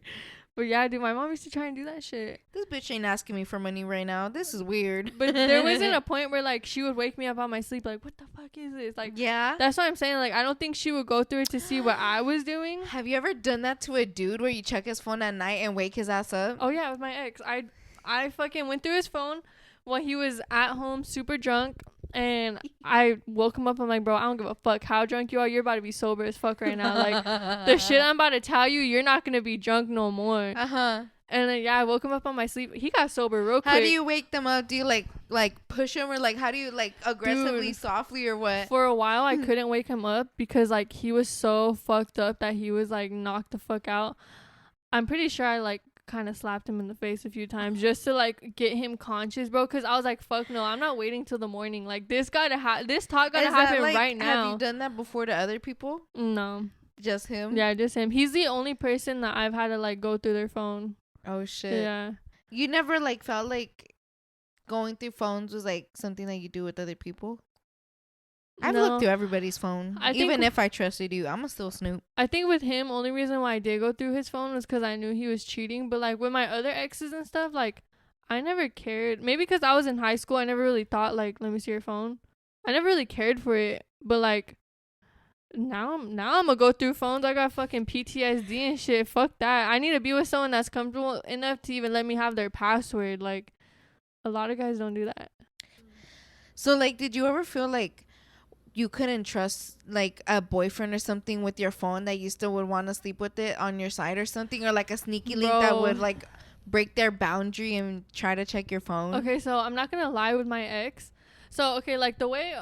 But yeah, dude, my mom used to try and do that shit. This bitch ain't asking me for money right now. This is weird. But there wasn't a point where, like, she would wake me up on my sleep, like, what the fuck is this? Like, yeah. that's what I'm saying. Like, I don't think she would go through it to see what I was doing. Have you ever done that to a dude where you check his phone at night and wake his ass up? Oh, yeah, with my ex. I fucking went through his phone while he was at home super drunk. And I woke him up. I'm like, bro, I don't give a fuck how drunk you are. You're about to be sober as fuck right now. Like, the shit I'm about to tell you, you're not going to be drunk no more. Uh-huh. And then, yeah, I woke him up on my sleep. He got sober real quick. How do you wake them up? Do you, like push him? Or, like, how do you, like, aggressively, Dude, softly, or what? For a while, I couldn't wake him up because, like, he was so fucked up that he was, like, knocked the fuck out. I'm pretty sure I, like, kind of slapped him in the face a few times just to, like, get him conscious, bro, because I was like, fuck no, I'm not waiting till the morning. Like, this talk gotta happen like, right now. Have you done that before to other people? No. Just him? Yeah, just him. He's the only person that I've had to, like, go through their phone. Oh, shit. Yeah. You never, like, felt like going through phones was, like, something that you do with other people? I've No. looked through everybody's phone. Even if I trusted you, I'm still snoop. I think with him, only reason why I did go through his phone was because I knew he was cheating. But, like, with my other exes and stuff, like, I never cared. Maybe because I was in high school, I never really thought, like, let me see your phone. I never really cared for it. But, like, now I'm gonna go through phones. I got fucking PTSD and shit. Fuck that. I need to be with someone that's comfortable enough to even let me have their password. Like, a lot of guys don't do that. So, like, did you ever feel like you couldn't trust, like, a boyfriend or something with your phone, that you still would want to sleep with it on your side or something? Or, like, a sneaky link that would, like, break their boundary and try to check your phone? Okay, so I'm not gonna lie with my ex. So, okay, like, the way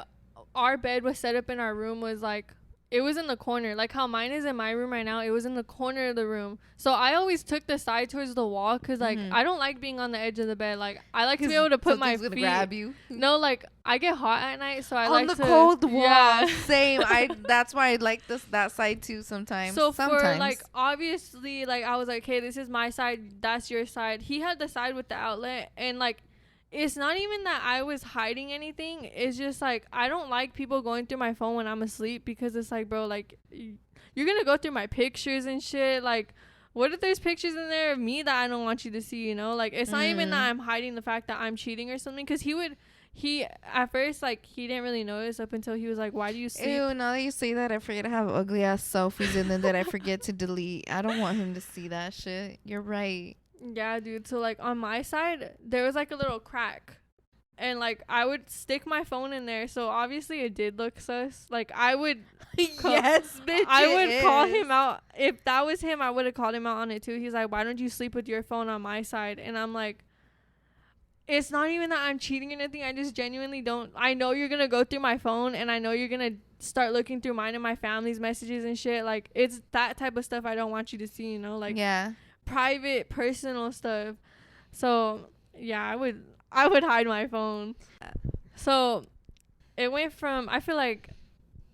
our bed was set up in our room was, like, it was in the corner. Like how mine is in my room right now, it was in the corner of the room. So I always took the side towards the wall because, like, I don't like being on the edge of the bed. Like, I like to be able to put my feet. Grab you. No, like, I get hot at night, so I on like the to, cold wall. Yeah. Same. That's why I like that side too sometimes. So sometimes. for, like, obviously, like, I was like, okay, this is my side, that's your side. He had the side with the outlet, and, like, it's not even that I was hiding anything. It's just, like, I don't like people going through my phone when I'm asleep because it's like, bro, like, you're gonna go through my pictures and shit. Like, what if there's pictures in there of me that I don't want you to see, you know? Like, it's not even that I'm hiding the fact that I'm cheating or something, because he at first, like, he didn't really notice up until he was like, why do you sleep? Ew, now that you say that, I forget to have ugly ass selfies and then that I forget to delete. I don't want him to see that shit. You're right. Yeah, dude. So, like, on my side, there was, like, a little crack. And, like, I would stick my phone in there. So, obviously, it did look sus. Like, I would... Yes, bitch, I would call him out. If that was him, I would have called him out on it, too. He's like, why don't you sleep with your phone on my side? And I'm like, it's not even that I'm cheating or anything. I just genuinely don't... I know you're going to go through my phone. And I know you're going to start looking through mine and my family's messages and shit. Like, it's that type of stuff I don't want you to see, you know? Like... Yeah. Private, personal stuff. So yeah, I would hide my phone. So it went from, I feel like,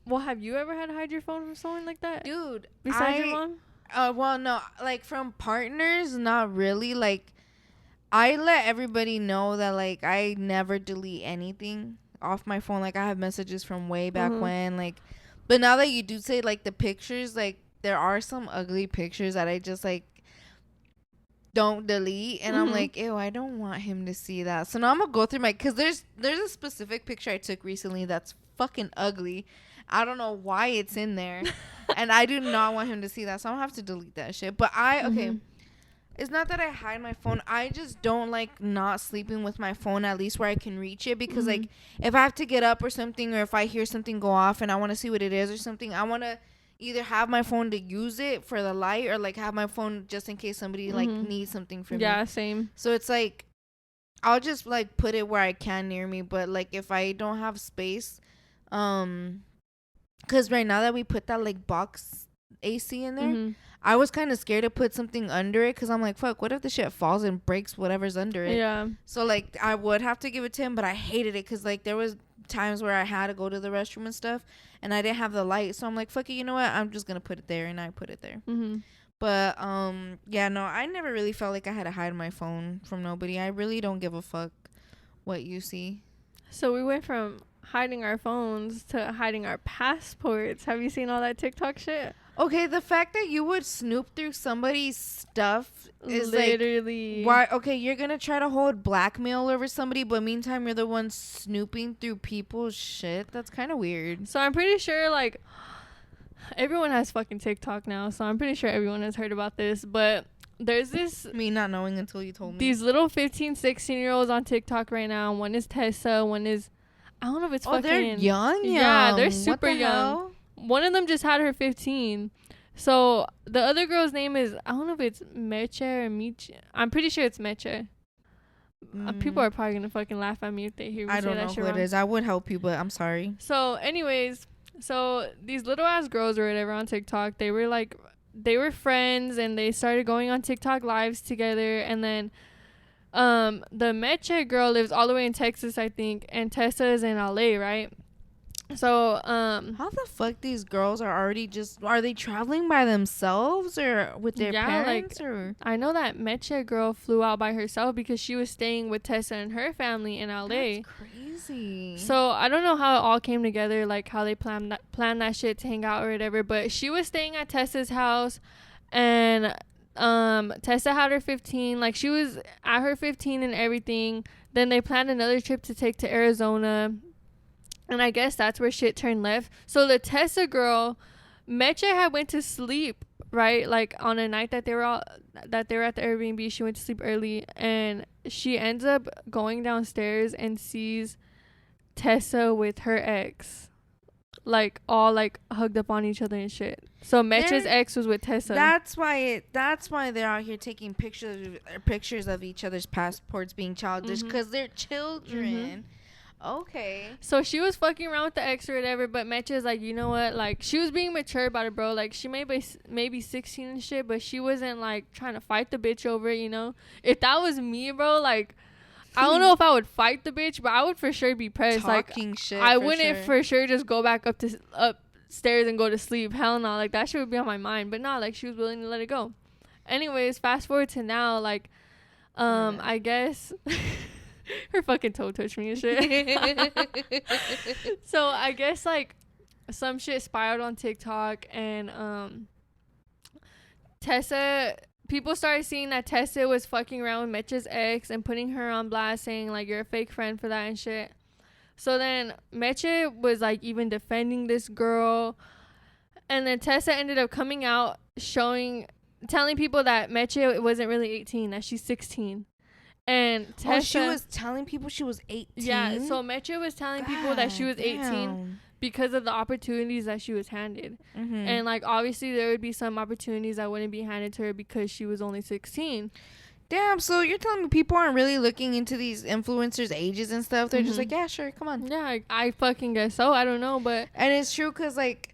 well, have you ever had to hide your phone from someone like that, dude? Besides your mom? Well, no, like, from partners, not really. Like, I let everybody know that, like, I never delete anything off my phone. Like, I have messages from way back when, like, but now that you do say, like, the pictures, like, there are some ugly pictures that I just, like, don't delete, and I'm like, ew, I don't want him to see that. So now I'm gonna go through because there's a specific picture I took recently that's fucking ugly, I don't know why it's in there. And I do not want him to see that. So I'm going to have to delete that shit. But okay. It's not that I hide my phone. I just don't like not sleeping with my phone at least where I can reach it. Because, like, if I have to get up or something, or if I hear something go off and I want to see what it is or something, I want to either have my phone to use it for the light, or, like, have my phone just in case somebody, like, needs something from me. Yeah, same. So it's, like, I'll just, like, put it where I can near me. But, like, if I don't have space, because right now that we put that, like, box AC in there, I was kind of scared to put something under it because I'm like, fuck, what if the shit falls and breaks whatever's under it? Yeah. So, like, I would have to give it to him, but I hated it because, like, there was times where I had to go to the restroom and stuff, and I didn't have the light. So I'm like, fuck it, you know what? I'm just going to put it there, and I put it there. But, yeah, no, I never really felt like I had to hide my phone from nobody. I really don't give a fuck what you see. So we went from hiding our phones to hiding our passports. Have you seen all that TikTok shit? Okay, the fact that you would snoop through somebody's stuff is literally like, why? Okay, you're gonna try to hold blackmail over somebody, but meantime you're the one snooping through people's shit. That's kind of weird. So I'm pretty sure, like, everyone has fucking TikTok now, so I'm pretty sure everyone has heard about this. But there's this, me not knowing until you told me, these little 15, 16-year-olds on TikTok right now. One is Tessa, one is, I don't know if it's fucking, they're young. Yeah, they're super young. Hell? One of them just had her 15. So the other girl's name is, I don't know if it's Meche or Meche. I'm pretty sure it's Meche. People are probably gonna fucking laugh at me if they hear me say that shit wrong. I don't know who it is. I would help you, but I'm sorry. So anyways, so these little ass girls or whatever on TikTok, they were friends, and they started going on TikTok lives together. And then the Meche girl lives all the way in Texas, I think, and Tessa is in LA, right? So how the fuck these girls are they traveling by themselves or with their parents? Like, or I know that Meche girl flew out by herself because she was staying with Tessa and her family in LA. That's crazy. So I don't know how it all came together, like how they planned that shit to hang out or whatever, but she was staying at Tessa's house, and Tessa had her 15, like she was at her 15 and everything. Then they planned another trip to take to Arizona. And I guess that's where shit turned left. So the Tessa girl, Meche had went to sleep, right? Like on a night that they were at the Airbnb, she went to sleep early, and she ends up going downstairs and sees Tessa with her ex, like all like hugged up on each other and shit. So Meche's ex was with Tessa. That's why they're out here taking pictures of each other's passports being childish, because they're children. Okay. So she was fucking around with the ex or whatever, but Meche is like, you know what? Like, she was being mature about it, bro. Like, she may be maybe 16 and shit, but she wasn't, like, trying to fight the bitch over it, you know? If that was me, bro, like, I don't know if I would fight the bitch, but I would for sure be pressed. Talking like, shit, I wouldn't for sure just go back upstairs and go to sleep. Hell no. Like, that shit would be on my mind. But no, like, she was willing to let it go. Anyways, fast forward to now, like, I guess... her fucking toe touched me and shit. So I guess like some shit spiraled on TikTok, and people started seeing that Tessa was fucking around with Meche's ex and putting her on blast, saying like, you're a fake friend for that and shit. So then Meche was like even defending this girl, and then Tessa ended up coming out telling people that Meche wasn't really 18, that she's 16. And Tessa, she was telling people she was 18? Yeah, so Meche was telling people that she was 18 because of the opportunities that she was handed. And, like, obviously there would be some opportunities that wouldn't be handed to her because she was only 16. Damn, so you're telling me people aren't really looking into these influencers' ages and stuff? They're just like, yeah, sure, come on. Yeah, I fucking guess so. I don't know, but... And it's true because, like...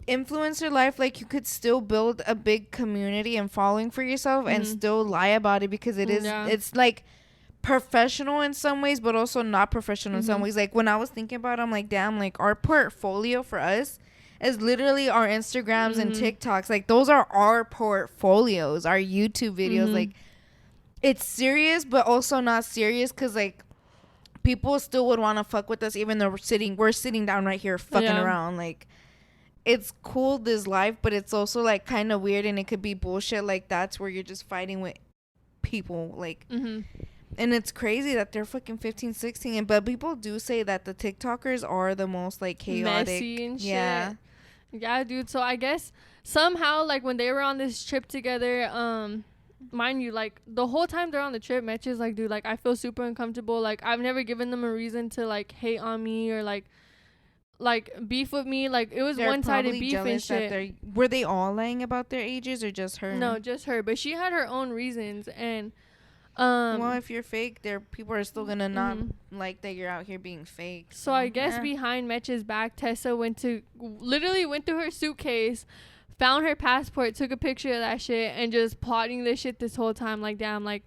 influencer life, like, you could still build a big community and following for yourself and still lie about it, because it's like professional in some ways but also not professional in some ways. Like, when I was thinking about it, I'm like, damn, like, our portfolio for us is literally our Instagrams and TikToks. Like, those are our portfolios, our YouTube videos. Like, it's serious but also not serious, because like people still would want to fuck with us even though we're sitting down right here fucking around. Like, it's cool, this life, but it's also like kind of weird, and it could be bullshit. Like, that's where you're just fighting with people. Like, And it's crazy that they're fucking 15, 16. But people do say that the TikTokers are the most, like, chaotic. Messy and shit. Yeah. Yeah, dude. So I guess somehow, like, when they were on this trip together, mind you, like, the whole time they're on the trip, Meche is like, dude, like, I feel super uncomfortable. Like, I've never given them a reason to, like, hate on me or, like beef with me. Like, it was They're one-sided probably beef and jealous that shit. were they all lying about their ages or just her? No, just her. But she had her own reasons. And well, if you're fake, people are still gonna not mhm. like that you're out here being fake. So I guess behind Meche's back, Tessa literally went through her suitcase, found her passport, took a picture of that shit, and just plotting this shit this whole time. Like, damn, like,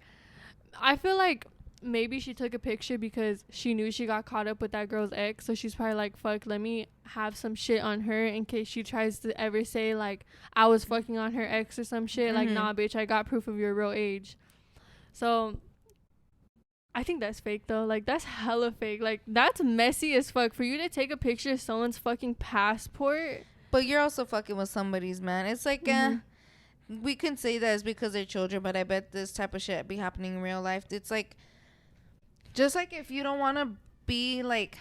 I feel like maybe she took a picture because she knew she got caught up with that girl's ex. So she's probably like, fuck, let me have some shit on her in case she tries to ever say, like, I was fucking on her ex or some shit. Like, nah, bitch, I got proof of your real age. So I think that's fake, though. Like, that's hella fake. Like, that's messy as fuck for you to take a picture of someone's fucking passport. But you're also fucking with somebody's man. It's like, we can say that it's because they're children, but I bet this type of shit be happening in real life. It's like, just like if you don't want to be like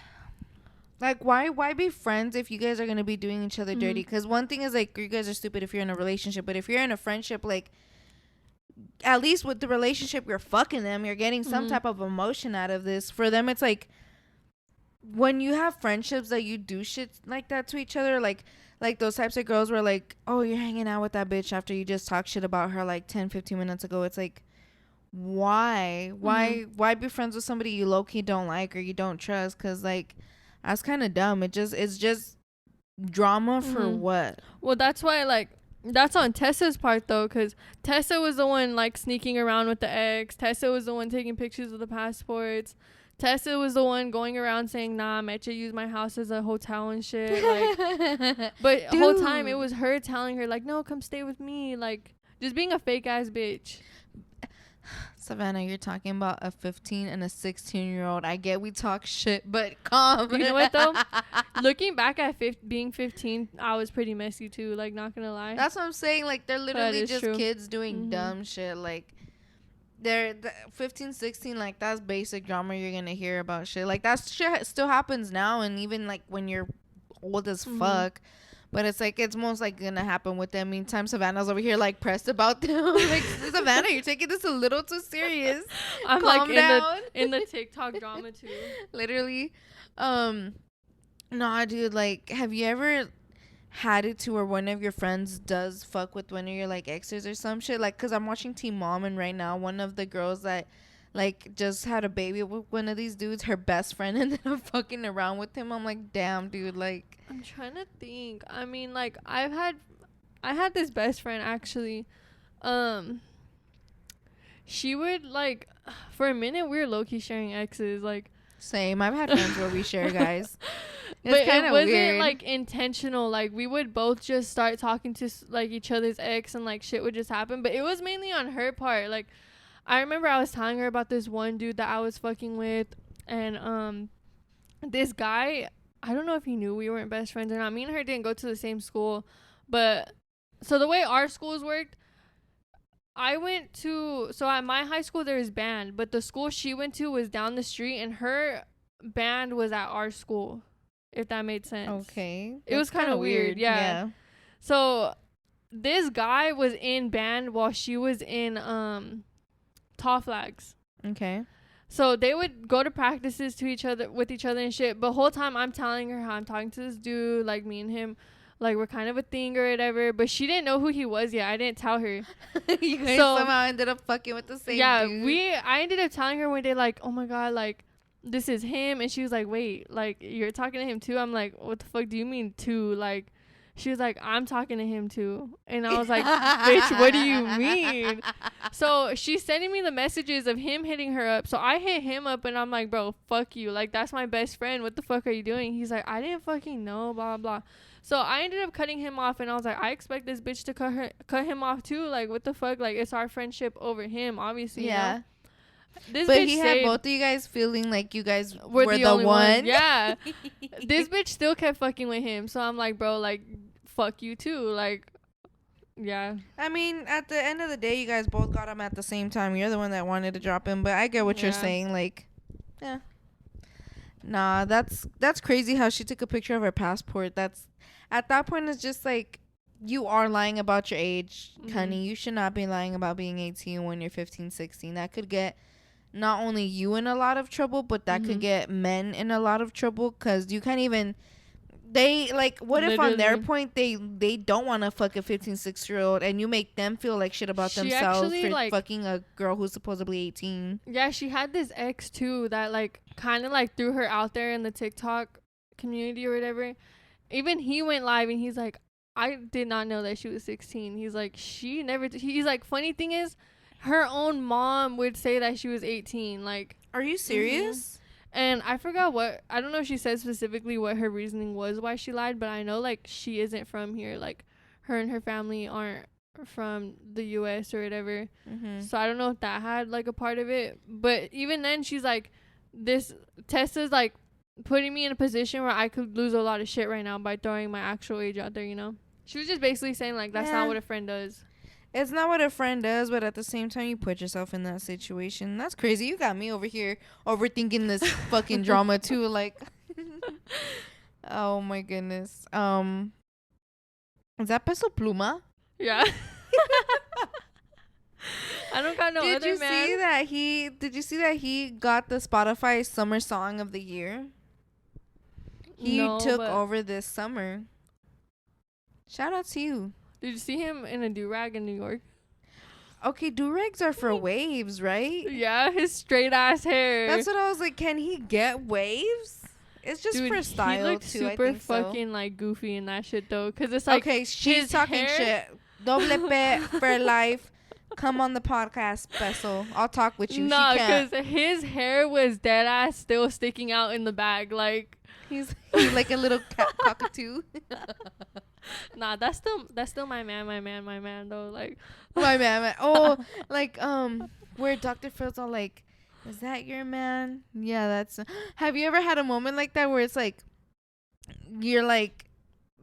why be friends if you guys are going to be doing each other dirty? Because one thing is, like, you guys are stupid if you're in a relationship, but if you're in a friendship, like, at least with the relationship, you're fucking them, you're getting some type of emotion out of this. For them, it's like, when you have friendships that you do shit like that to each other, like those types of girls where, like, oh, you're hanging out with that bitch after you just talked shit about her like 10, 15 minutes ago. It's like, why be friends with somebody you low-key don't like or you don't trust? Because, like, that's kind of dumb. It's just drama for what? Well, that's why, like, that's on Tessa's part, though, because Tessa was the one, like, sneaking around with the ex. Tessa was the one taking pictures of the passports. Tessa was the one going around saying, nah, Meche used my house as a hotel and shit. Like, but the whole time it was her telling her, like, no, come stay with me. Like, just being a fake ass bitch. Savannah, you're talking about a 15 and a 16-year-old. I get we talk shit, but calm. You know what, though? Looking back at being 15, I was pretty messy, too. Like, not gonna lie. That's what I'm saying. Like, they're literally just true. kids doing dumb shit. Like, they're 15, 16, like, that's basic drama you're gonna hear about shit. Like, that shit still happens now, and even, like, when you're old as fuck. But it's like, it's most like gonna happen with them. Meantime, Savannah's over here like pressed about them. Like, Savannah, you're taking this a little too serious. I'm Calm like down. in the TikTok drama too. Literally. Nah, dude, like, have you ever had it to where one of your friends does fuck with one of your, like, exes or some shit? Like, cause I'm watching Teen Mom, and right now one of the girls that, like, just had a baby with one of these dudes, her best friend ended up fucking around with him. I'm like, damn, dude, like. I'm trying to think. I mean, like, I had this best friend, actually. She would, like, for a minute, we were low-key sharing exes, like. Same. I've had friends where we share guys. But it wasn't, like, intentional. Like, we would both just start talking to, like, each other's ex, and, like, shit would just happen. But it was mainly on her part. Like, I remember I was telling her about this one dude that I was fucking with, and this guy, I don't know if he knew we weren't best friends or not. Me and her didn't go to the same school, but so the way our schools worked, so at my high school there was band, but the school she went to was down the street, and her band was at our school, if that made sense. Okay. It was kind of weird. Yeah. So this guy was in band while she was in Tall Flags. Okay. So they would go to practices with each other and shit. But whole time I'm telling her how I'm talking to this dude, like, me and him, like, we're kind of a thing or whatever. But she didn't know who he was yet. I didn't tell her. You guys somehow ended up fucking with the same dude. I ended up telling her one day, like, oh my God, like, this is him. And she was like, wait, like, you're talking to him too? I'm like, what the fuck do you mean too? Like, she was like, I'm talking to him too. And I was like, bitch, what do you mean? So she's sending me the messages of him hitting her up. So I hit him up, and I'm like, bro, fuck you. Like, that's my best friend. What the fuck are you doing? He's like, I didn't fucking know, blah, blah. So I ended up cutting him off, and I was like, I expect this bitch to cut him off too. Like, what the fuck? Like, it's our friendship over him, obviously. Yeah. You know? But he had both of you guys feeling like you guys were the only one. Yeah. This bitch still kept fucking with him. So I'm like, bro, like, fuck you too. Like, Yeah. I mean, at the end of the day, you guys both got him at the same time. You're the one that wanted to drop him, but I get what you're Yeah. saying. Like, yeah. Nah, that's crazy how she took a picture of her passport. That's at that point it's just like you are lying about your age, honey. You should not be lying about being 18 when you're 15, 16. That could get not only you in a lot of trouble, but that could get men in a lot of trouble because you can't even. They like what if on their Literally. point they don't want to fuck a 15, 6-year-old and you make them feel like shit about She themselves actually, for like- fucking a girl who's supposedly 18. Yeah, she had this ex too that like kind of like threw her out there in the TikTok community or whatever. Even he went live and he's like, I did not know that she was 16. He's like, she never. He's like, funny thing is, her own mom would say that she was 18. Like, Are you serious? and I forgot what. I don't know if she said specifically what her reasoning was why she lied, but I know like she isn't from here. Like, her and her family aren't from the U.S. or whatever. So I don't know if that had like a part of it. But even then, she's like, this Tessa's like putting me in a position where I could lose a lot of shit right now by throwing my actual age out there, you know? She was just basically saying like that's Yeah. not what a friend does. It's not what a friend does, but at the same time, you put yourself in that situation. That's crazy. You got me over here overthinking this fucking drama too. Like, oh my goodness. Is that Peso Pluma? Yeah. I don't got no Did other you man. see that he? Did you see that he got the Spotify Summer Song of the Year? He No, took but over this summer. Shout out to you. Did you see him in a do-rag in New York? Okay, do-rags are for waves, right? Yeah, his straight ass hair. That's what I was like. Can he get waves? It's just Dude, for style he looked too. I super think so. fucking like goofy in that shit though, cause it's like Okay, she's his talking hair- shit. Doble P for life. Come on the podcast, Peso. I'll talk with you. No, She can't. because his hair was dead ass still sticking out in the bag. Like, He's like a little cockatoo. nah, that's still my man though. Like, My man. Oh, like where Dr. Phil's all like, is that your man? Yeah, that's. Have you ever had a moment like that where it's like, you're like,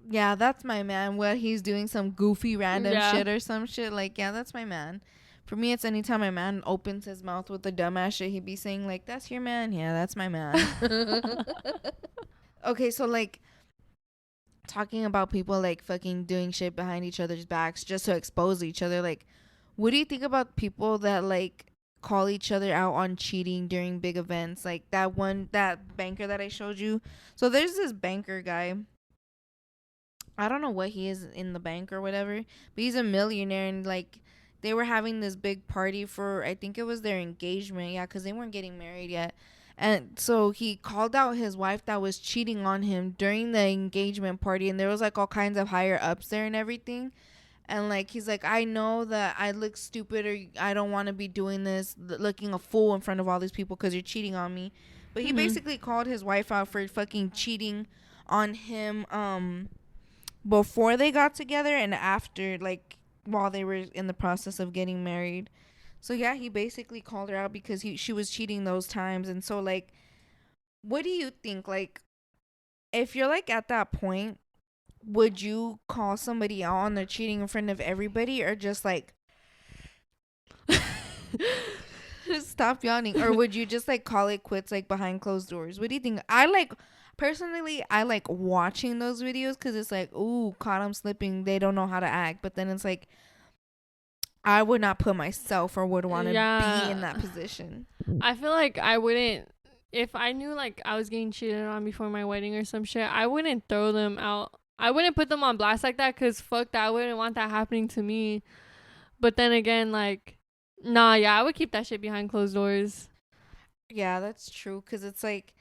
yeah, that's my man. Where he's doing some goofy random Yeah. shit or some shit. Like, yeah, that's my man. For me, it's anytime my man opens his mouth with the dumbass shit, he'd be saying like, "That's your man." Yeah, that's my man. Okay, so like, talking about people like fucking doing shit behind each other's backs just to expose each other. Like, what do you think about people that like call each other out on cheating during big events? Like that banker that I showed you. So there's this banker guy. I don't know what he is in the bank or whatever, but he's a millionaire and like they were having this big party for, I think it was their engagement. Yeah, because they weren't getting married yet. And so he called out his wife that was cheating on him during the engagement party. And there was like all kinds of higher ups there and everything. And like, he's like, I know that I look stupid or I don't want to be doing this, looking a fool in front of all these people because you're cheating on me. But he basically called his wife out for fucking cheating on him before they got together and after, like while they were in the process of getting married. So yeah, he basically called her out because she was cheating those times. And so like, what do you think? Like, if you're like at that point, would you call somebody out on their cheating in front of everybody or just like stop yawning? Or would you just like call it quits like behind closed doors? What do you think? Personally, I like watching those videos because it's like, ooh, caught them slipping. They don't know how to act. But then it's like, I would not put myself or would want to be in that position. I feel like I wouldn't, if I knew like I was getting cheated on before my wedding or some shit, I wouldn't throw them out. I wouldn't put them on blast like that because fuck that. I wouldn't want that happening to me. But then again, like, nah, yeah, I would keep that shit behind closed doors. Yeah, that's true. Because it's like,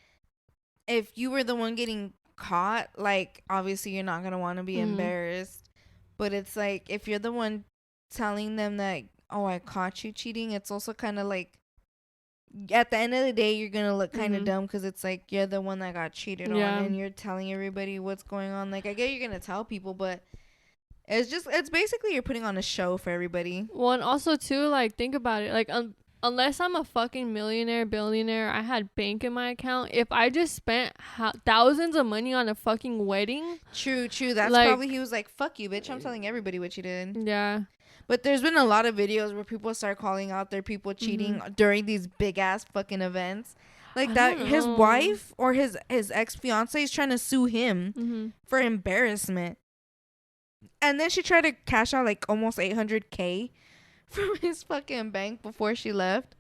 if you were the one getting caught, like, obviously you're not going to want to be embarrassed. But it's like, if you're the one telling them that, oh, I caught you cheating, it's also kind of like, at the end of the day, you're going to look kind of dumb because it's like, you're the one that got cheated on and you're telling everybody what's going on. Like, I get you're going to tell people, but it's basically you're putting on a show for everybody. Well, and also too, like, think about it. Like, unless I'm a fucking millionaire, billionaire, I had bank in my account. If I just spent thousands of money on a fucking wedding. True. That's like, probably he was like, fuck you, bitch. I'm telling everybody what you did. Yeah. But there's been a lot of videos where people start calling out their people cheating during these big ass fucking events. Like that his wife or his ex fiance is trying to sue him for embarrassment. And then she tried to cash out like almost $800K from his fucking bank before she left.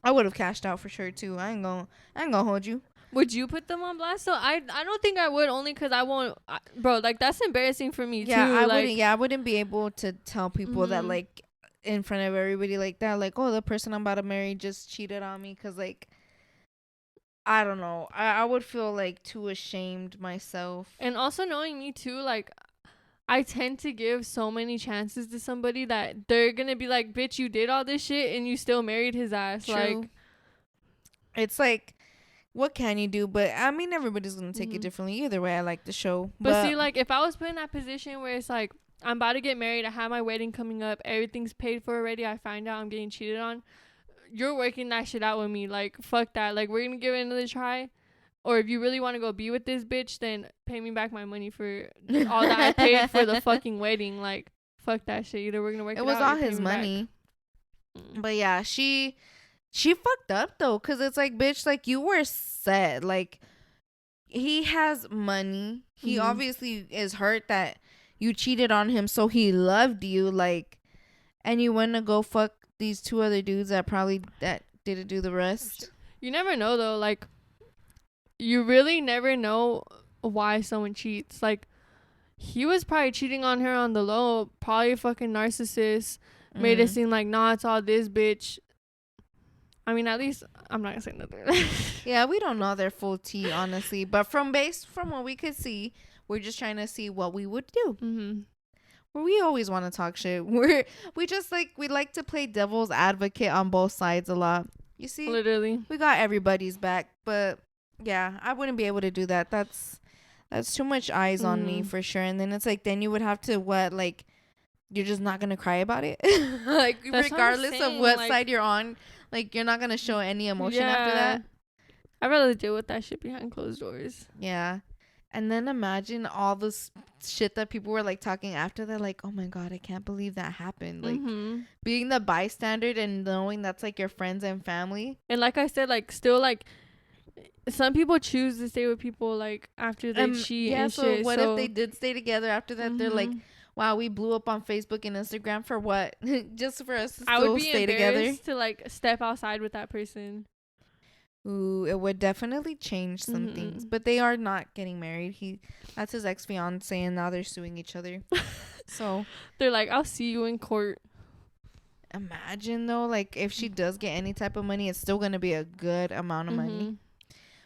I would have cashed out for sure too. I ain't gonna hold you. Would you put them on blast? So I don't think I would, only because I won't, bro. Like that's embarrassing for me too. I wouldn't be able to tell people that like in front of everybody like that. Like, oh, the person I'm about to marry just cheated on me, because like I don't know. I would feel like too ashamed myself. And also knowing me too, like I tend to give so many chances to somebody that they're gonna be like, bitch, you did all this shit and you still married his ass. True. Like it's like, what can you do? But I mean, everybody's gonna take it differently. Either way, I like the show. But see, like if I was put in that position where it's like I'm about to get married, I have my wedding coming up, everything's paid for already, I find out I'm getting cheated on, you're working that shit out with me. Like fuck that. Like we're gonna give it another try. Or if you really want to go be with this bitch, then pay me back my money for all that I paid for the fucking wedding. Like fuck that shit. Either we're gonna work it out. It was all his money. But yeah, she fucked up though, because it's like, bitch, like you were set. Like he has money. He obviously is hurt that you cheated on him, so he loved you. Like, and you went to go fuck these two other dudes that didn't do the rest. You never know though. Like you really never know why someone cheats. Like he was probably cheating on her on the low, probably a fucking narcissist. Made it seem like, nah, it's all this bitch. I mean, at least I'm not gonna say nothing. Yeah, we don't know their full tea, honestly. But from what we could see, we're just trying to see what we would do. Well, we always want to talk shit. We like to play devil's advocate on both sides a lot. You see, literally, we got everybody's back. But yeah, I wouldn't be able to do that. That's too much eyes on me for sure. And then it's like, then you would have to like, you're just not gonna cry about it. Like that's regardless of what side you're on, like you're not gonna show any emotion after that. I'd rather deal with that shit behind closed doors. Yeah. And then imagine all this shit that people were like talking after that, like, oh my god, I can't believe that happened. Like being the bystander and knowing that's like your friends and family. And like I said, like still like some people choose to stay with people like after they cheat and so shit. What if they did stay together after that? They're like, wow, we blew up on Facebook and Instagram for what? Just for us to still stay together. To like step outside with that person. Ooh, it would definitely change some things. But they are not getting married. That's his ex-fiance, and now they're suing each other. So they're like, I'll see you in court. Imagine though, like if she does get any type of money, it's still gonna be a good amount of money.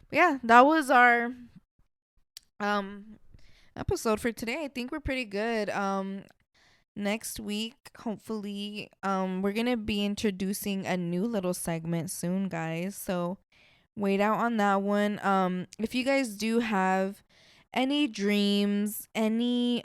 But yeah, that was our episode for today. I think we're pretty good. Next week, hopefully, we're gonna be introducing a new little segment soon, guys. So wait out on that one. If you guys do have any dreams, any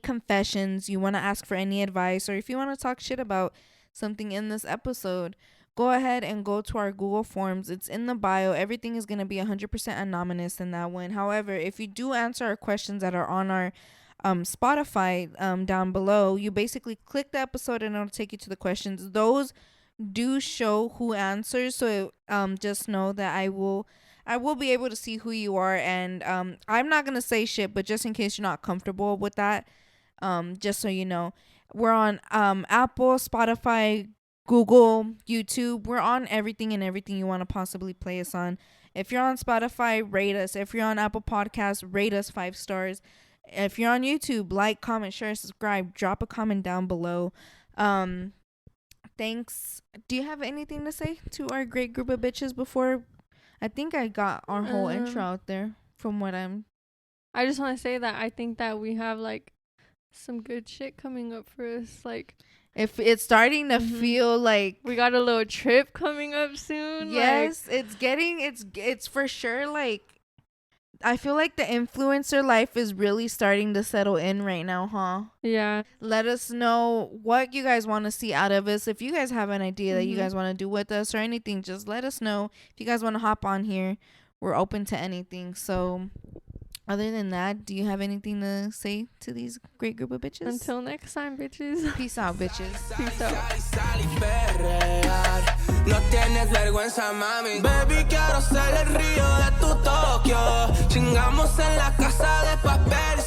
confessions, you want to ask for any advice, or if you want to talk shit about something in this episode, go ahead and go to our Google Forms. It's in the bio. Everything is going to be 100% anonymous in that one. However, if you do answer our questions that are on our Spotify down below, you basically click the episode and it'll take you to the questions. Those do show who answers, so just know that I will be able to see who you are, and I'm not gonna say shit, but just in case you're not comfortable with that, just so you know, we're on Apple, Spotify, Google, YouTube. We're on everything you want to possibly play us on. If you're on Spotify, rate us. If you're on Apple Podcasts, rate us 5 stars. If you're on YouTube, like, comment, share, subscribe, drop a comment down below. Thanks. Do you have anything to say to our great group of bitches before? I think I got our whole intro out there from what I just want to say that I think that we have like some good shit coming up for us. Like, if it's starting to feel like we got a little trip coming up soon. Yes, like, it's for sure like I feel like the influencer life is really starting to settle in right now, huh? Yeah. Let us know what you guys want to see out of us. If you guys have an idea that you guys want to do with us or anything, just let us know. If you guys want to hop on here, we're open to anything. So other than that, do you have anything to say to these great group of bitches? Until next time, bitches. Peace out, bitches. Peace out. No tienes vergüenza, mami. Baby, quiero ser el río de tu Tokio. Chingamos en la casa de papel.